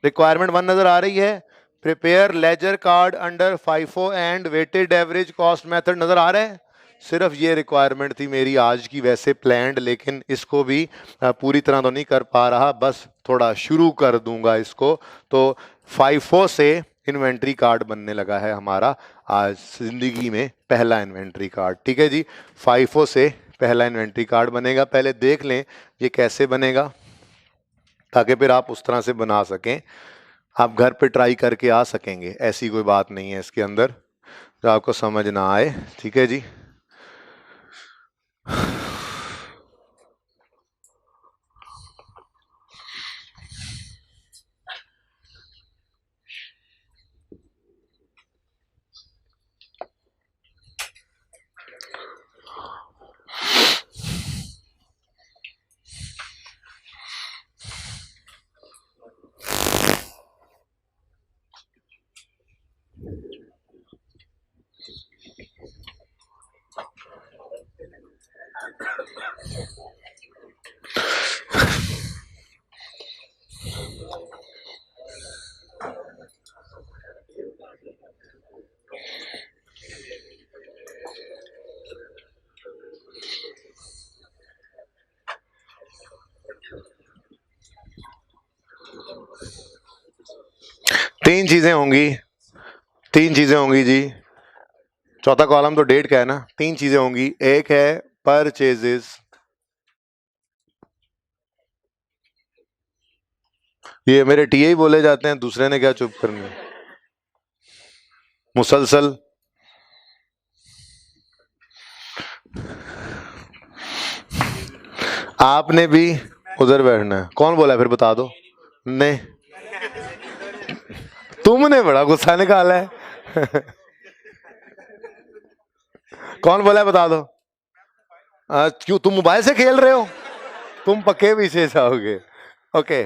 रिक्वायरमेंट 1 नजर आ रही है, prepare ledger card under FIFO and weighted average cost method. नजर आ रहा है? सिर्फ ये रिक्वायरमेंट थी मेरी आज की, वैसे प्लान्ड, लेकिन इसको भी पूरी तरह तो नहीं कर पा रहा, बस थोड़ा शुरू कर दूंगा इसको। तो फाइफो से इन्वेंट्री कार्ड बनने लगा है हमारा आज जिंदगी में पहला इन्वेंट्री कार्ड, ठीक है जी। फाइफो से पहला इन्वेंट्री कार्ड बनेगा, पहले देख लें ये कैसे बनेगा, ताकि फिर आप उस तरह से बना सकें, आप घर पे ट्राई करके आ सकेंगे। ऐसी कोई बात नहीं है इसके अंदर जो आपको समझ ना आए, ठीक है जी। तीन चीजें होंगी, तीन चीजें होंगी जी। चौथा कॉलम तो डेट का है ना। तीन चीजें होंगी, एक है परचेजेस, ये मेरे टीए ही बोले जाते हैं, दूसरे ने क्या चुप करना, मुसलसल। आपने भी उधर बैठना है। कौन बोला फिर बता दो। नहीं, तुमने बड़ा गुस्सा निकाला है। कौन बोला है बता दो। क्यों तुम मोबाइल से खेल रहे हो? तुम पक्के पीछे जाओगे। ओके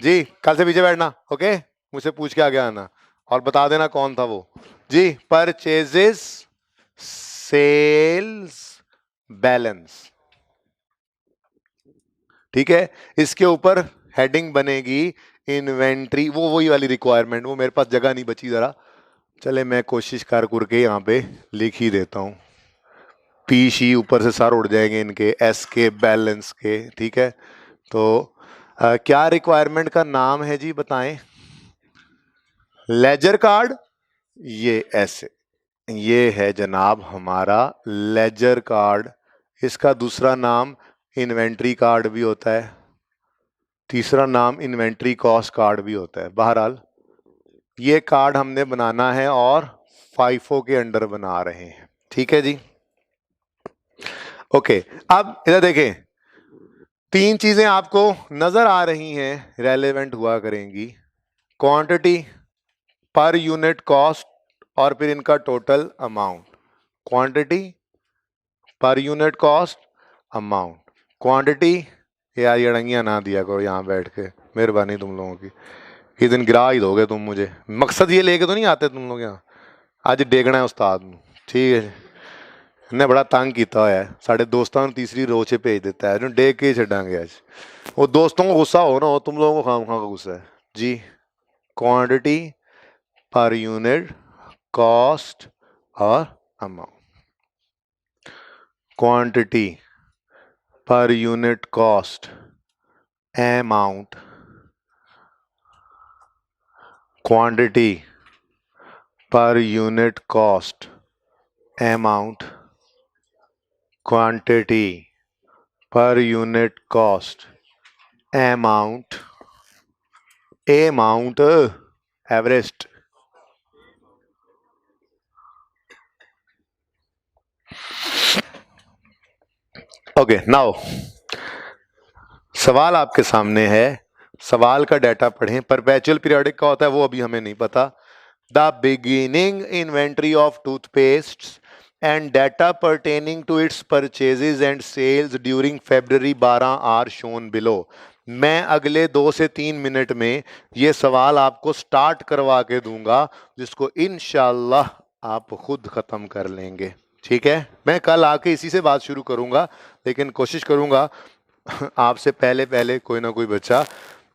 जी, कल से पीछे बैठना। ओके, मुझसे पूछ के आगे आना और बता देना कौन था वो जी। परचेजेस, सेल्स, बैलेंस, ठीक है। इसके ऊपर हेडिंग बनेगी इन्वेंट्री, वो वही वाली रिक्वायरमेंट। वो मेरे पास जगह नहीं बची, जरा चले मैं कोशिश कर करके यहाँ पे लिख ही देता हूँ। पी शी ऊपर से सार उड़ जाएंगे इनके, एस के, बैलेंस के, ठीक है। तो क्या रिक्वायरमेंट का नाम है जी बताएं। लेजर कार्ड, ये ऐसे, ये है जनाब हमारा लेजर कार्ड। इसका दूसरा नाम इन्वेंट्री कार्ड भी होता है, तीसरा नाम इन्वेंट्री कॉस्ट कार्ड भी होता है। बहरहाल ये कार्ड हमने बनाना है और फाइफो के अंडर बना रहे हैं, ठीक है जी। ओके, अब इधर देखें, तीन चीजें आपको नजर आ रही हैं, रेलेवेंट हुआ करेंगी। क्वांटिटी, पर यूनिट कॉस्ट और फिर इनका total amount. Quantity, per unit cost, amount. Quantity, यार ये अड़ंगियां ना दिया करो यहाँ बैठ के, मेहरबानी तुम लोगों की। ये दिन गिरा ही दोगे तुम मुझे, मकसद ये लेके तो नहीं आते तुम लोग यहाँ। आज डेगना है उस्ताद ਨੂੰ, ठीक है। ने बड़ा तंग किया होया है, साढ़े दोस्तों ने तीसरी रो से भेज देता है, डेग के ही छड़ांगे आज। वो दोस्तों को गुस्सा हो ना हो, तुम लोगों को खाम खा का गुस्सा है जी। क्वांटिटी, पर यूनिट कॉस्ट और amount. Quantity, per unit cost, amount. Quantity, per unit cost, amount. Quantity, per unit cost, amount. Amount, Everest. Okay, now सवाल आपके सामने है, सवाल का डाटा पढ़ें। परपेचुअल पीरियोडिक का होता है वो अभी हमें नहीं पता। The beginning inventory of toothpaste and data pertaining to its purchases and sales during February 12 are shown below. मैं अगले 2 से 3 मिनट में ये सवाल आपको स्टार्ट करवा के दूंगा, जिसको इंशाल्लाह आप खुद खत्म कर लेंगे, ठीक है। मैं कल आके इसी से बात शुरू करूंगा, लेकिन कोशिश करूंगा आपसे पहले पहले कोई ना कोई बच्चा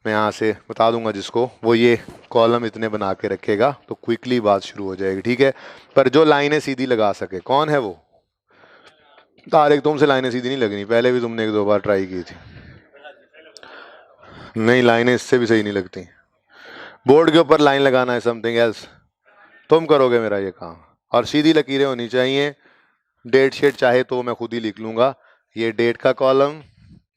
मैं यहाँ से बता दूंगा जिसको, वो ये कॉलम इतने बना के रखेगा तो क्विकली बात शुरू हो जाएगी, ठीक है। पर जो लाइनें सीधी लगा सके, कौन है वो? तारिक, तुमसे लाइनें सीधी नहीं लगनी, पहले भी तुमने 1-2 बार ट्राई की थी। नहीं, लाइनें इससे भी सही नहीं लगती। बोर्ड के ऊपर लाइन लगाना है समथिंग एल्स। तुम करोगे मेरा ये काम, और सीधी लकीरें होनी चाहिए। डेट शीट चाहे तो मैं खुद ही लिख लूंगा। ये डेट का कॉलम,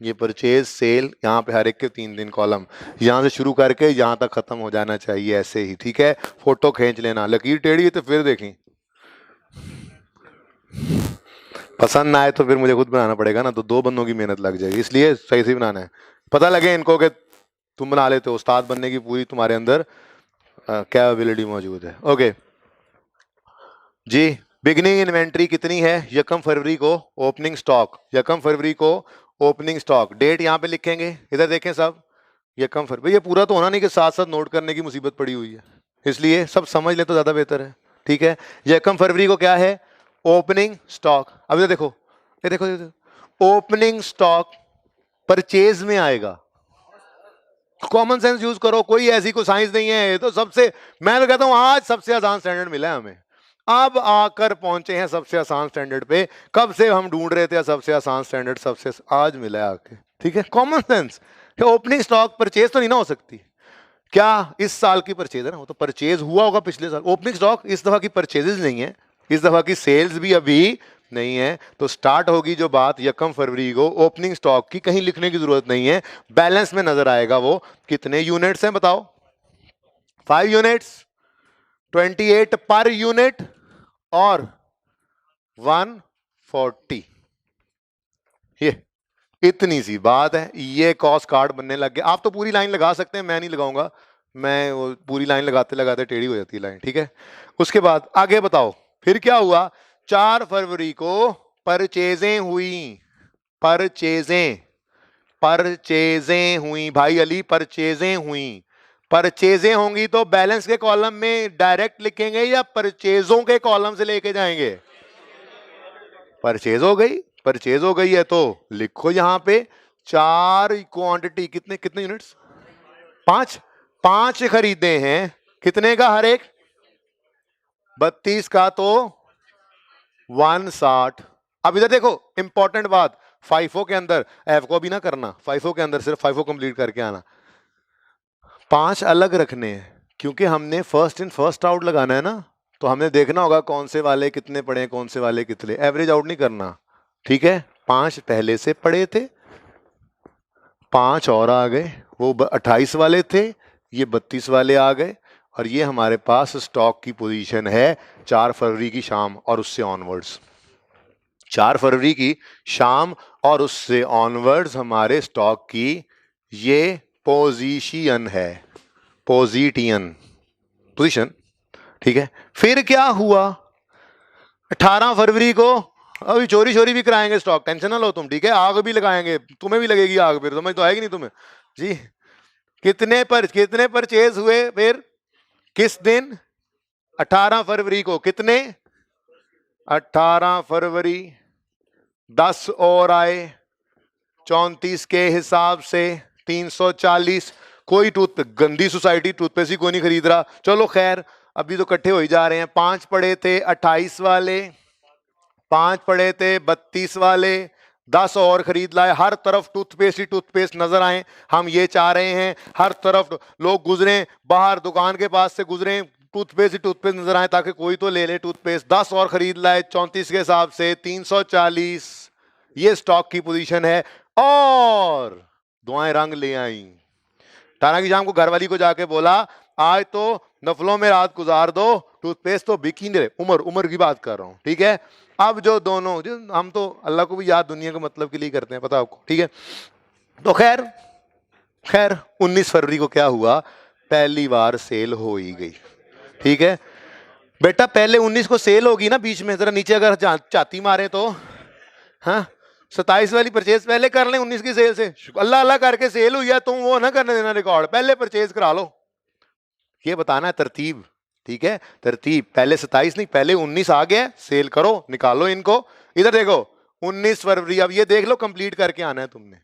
ये परचेज, सेल, यहाँ पे हर एक के 3 दिन कॉलम, यहाँ से शुरू करके यहाँ तक खत्म हो जाना चाहिए ऐसे ही, ठीक है। फोटो खींच लेना, लकीर टेढ़ी है तो फिर देखें, पसंद ना आए तो फिर मुझे खुद बनाना पड़ेगा ना, तो 2 बंदों की मेहनत लग जाएगी, इसलिए सही से बनाना है। पता लगे इनको कि तुम बना लेते हो, उस्ताद बनने की पूरी तुम्हारे अंदर कैपेबिलिटी मौजूद है। ओके जी, बिगनिंग इन्वेंट्री कितनी है? 1 फरवरी को ओपनिंग स्टॉक, 1 फरवरी को ओपनिंग स्टॉक। डेट यहाँ पे लिखेंगे, इधर देखें सब, 1 फरवरी। ये पूरा तो होना नहीं कि साथ साथ नोट करने की मुसीबत पड़ी हुई है, इसलिए सब समझ ले तो ज्यादा बेहतर है, ठीक है। 1 फरवरी को क्या है? Opening stock. अब ये देखो, ये देखो, ये देखो, ओपनिंग स्टॉक परचेज में आएगा। कॉमन सेंस यूज करो, कोई ऐसी कोई साइंस नहीं है। ये तो सबसे, मैं तो कहता हूं आज सबसे आसान स्टैंडर्ड मिला है हमें, अब आकर पहुंचे हैं सबसे आसान स्टैंडर्ड पे। कब से हम ढूंढ रहे थे सबसे आसान स्टैंडर्ड, सबसे आज मिला है आके, ठीक है। Common sense, opening stock purchase तो नहीं ना हो सकती, क्या इस साल की परचेज है ना, वो तो परचेज हुआ होगा पिछले साल। ओपनिंग स्टॉक इस दफा की परचेजेस नहीं है, इस दफा की सेल्स भी अभी नहीं है। तो स्टार्ट होगी जो बात 1 फरवरी को, ओपनिंग स्टॉक की कहीं लिखने की जरूरत नहीं है, बैलेंस में नजर आएगा वो कितने यूनिट्स हैं बताओ। 5 यूनिट्स, 28 पर यूनिट और 140। ये इतनी सी बात है, ये कॉस्ट कार्ड बनने लग गया। आप तो पूरी लाइन लगा सकते हैं, मैं नहीं लगाऊंगा, मैं वो पूरी लाइन लगाते लगाते टेढ़ी हो जाती है लाइन, ठीक है। उसके बाद आगे बताओ फिर क्या हुआ। 4 फरवरी को परचेजें हुई, परचेजें, परचेजें हुई भाई अली, परचेजें हुई। परचेजें होंगी तो बैलेंस के कॉलम में डायरेक्ट लिखेंगे या परचेजों के कॉलम से लेके जाएंगे। परचेज हो गई, परचेज हो गई है तो लिखो यहां पे 4 क्वांटिटी, कितने कितने यूनिट्स, 5, 5 खरीदे हैं, कितने का हर एक, 32 का तो 160। अब इधर देखो इंपॉर्टेंट बात, फाइफो के अंदर एफ को भी ना करना, फाइफो के अंदर सिर्फ फाइफो कंप्लीट करके आना। 5 अलग रखने हैं क्योंकि हमने फर्स्ट इन फर्स्ट आउट लगाना है ना, तो हमें देखना होगा कौन से वाले कितने पड़े, कौन से वाले कितने, एवरेज आउट नहीं करना, ठीक है। 5 पहले से पड़े थे, 5 और आ गए, वो 28 वाले थे, ये 32 वाले आ गए, और ये हमारे पास स्टॉक की पोजीशन है 4 फरवरी की शाम और उससे ऑनवर्ड्स। 4 फरवरी की शाम और उससे ऑनवर्ड्स हमारे स्टॉक की ये पोजीशन है, पोजीटियन पोजीशन, ठीक है। फिर क्या हुआ 18 फरवरी को, अभी चोरी चोरी भी कराएंगे स्टॉक, टेंशन ना लो तुम, ठीक है। आग भी लगाएंगे, तुम्हें भी लगेगी आग, फिर समझ तो आएगी नहीं तुम्हें जी। कितने परचेज हुए फिर, किस दिन, 18 फरवरी को, कितने, 18 फरवरी 10 और आए, 34 के हिसाब से 340। कोई गंदी सोसाइटी टूथपेस्ट ही कोई नहीं खरीद रहा, चलो खैर अभी तो इकट्ठे हो ही जा रहे हैं। 5 पड़े थे 28 वाले, 5 पड़े थे 32 वाले, 10 और खरीद लाए। हर तरफ टूथपेस्ट ही टूथपेस्ट नजर आए, हम ये चाह रहे हैं हर तरफ लोग गुजरे, बाहर दुकान के पास से गुजरे, टूथपेस्ट ही टूथपेस्ट नजर आए ताकि कोई तो ले ले टूथपेस्ट। 10 और खरीद लाए 34 के हिसाब से 340, ये स्टॉक की पोजीशन है। और दुआएं रंग ले आई। 18 की शाम को घरवाली को जाके बोला आज तो नफलों में रात गुजार दो, टूथपेस्ट तो बिक ही नहीं रहे, उम्र की बात कर रहा हूं, ठीक है। अब जो दोनों, हम तो अल्लाह को भी याद दुनिया के मतलब के लिए करते हैं, पता आपको, ठीक है। तो खैर खैर 19 फरवरी को क्या हुआ, पहली बार सेल हो ही गई, ठीक है। बेटा पहले 19 को सेल होगी ना, बीच में जरा नीचे अगर चाती मारे तो, हाँ 27 वाली परचेज पहले कर लें 19 की सेल से, अल्लाह अल्लाह करके सेल हुई है, तुम वो ना करने देना रिकॉर्ड, पहले परचेज करा लो, ये बताना है तरतीब, ठीक है। तरतीब पहले 27 नहीं, पहले 19 आ गया, सेल करो, निकालो इनको। इधर देखो 19 फरवरी, अब ये देख लो कंप्लीट करके आना है तुमने।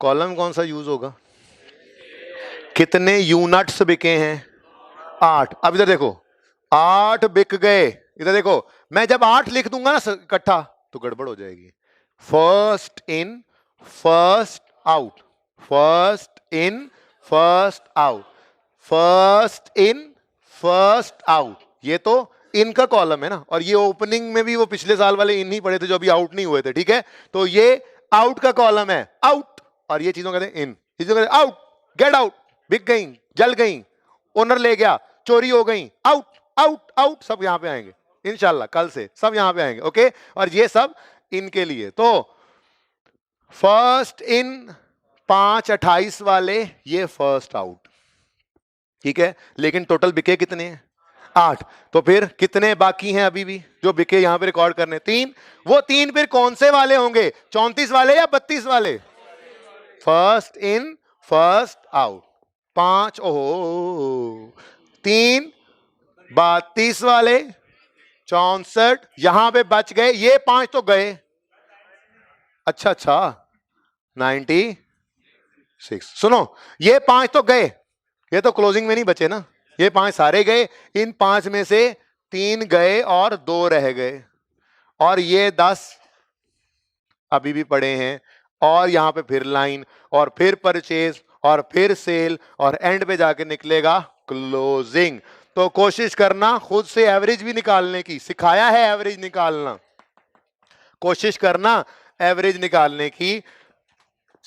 कॉलम कौन सा यूज होगा, कितने यूनिट्स बिके हैं, 8। अब इधर देखो 8 बिक गए, इधर देखो मैं जब 8 लिख दूंगा ना इकट्ठा तो गड़बड़ हो जाएगी। First in first out, first in first out, first in first out, ये तो इन का कॉलम है ना, और ये ओपनिंग में भी वो पिछले साल वाले इन ही पड़े थे जो अभी आउट नहीं हुए थे, ठीक है। तो ये आउट का कॉलम है, आउट, और ये चीजों कहते हैं इन, चीजों कहते हैं आउट, गेट आउट, बिक गई, जल गई, ओनर ले गया, चोरी हो गई, आउट आउट आउट, सब यहां पे आएंगे इंशाल्लाह, कल से सब यहां पे आएंगे, ओके। और ये सब इनके लिए, तो फर्स्ट इन 5 28 वाले ये फर्स्ट आउट, ठीक है। लेकिन टोटल बिके कितने हैं, 8। तो फिर कितने बाकी हैं अभी भी जो बिके यहां पे रिकॉर्ड करने, 3। वो 3 फिर कौन से वाले होंगे, 34 वाले या 32 वाले, फर्स्ट इन फर्स्ट आउट, 5, ओहो 3 32 वाले, 64 यहां पे बच गए, ये 5 तो गए, अच्छा 96। सुनो ये 5 तो गए, ये तो क्लोजिंग में नहीं बचे ना, ये 5 सारे गए, इन 5 में से 3 गए और 2 रह गए, और ये 10 अभी भी पड़े हैं, और यहां पे फिर लाइन, और फिर परचेज, और फिर सेल और एंड पे जाके निकलेगा क्लोजिंग। तो कोशिश करना खुद से एवरेज भी निकालने की, सिखाया है एवरेज निकालना, कोशिश करना एवरेज निकालने की।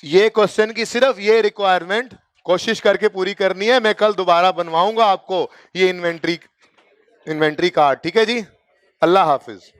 ये क्वेश्चन की सिर्फ ये रिक्वायरमेंट कोशिश करके पूरी करनी है। मैं कल दोबारा बनवाऊंगा आपको ये इन्वेंट्री कार्ड, ठीक है जी। अल्लाह हाफिज।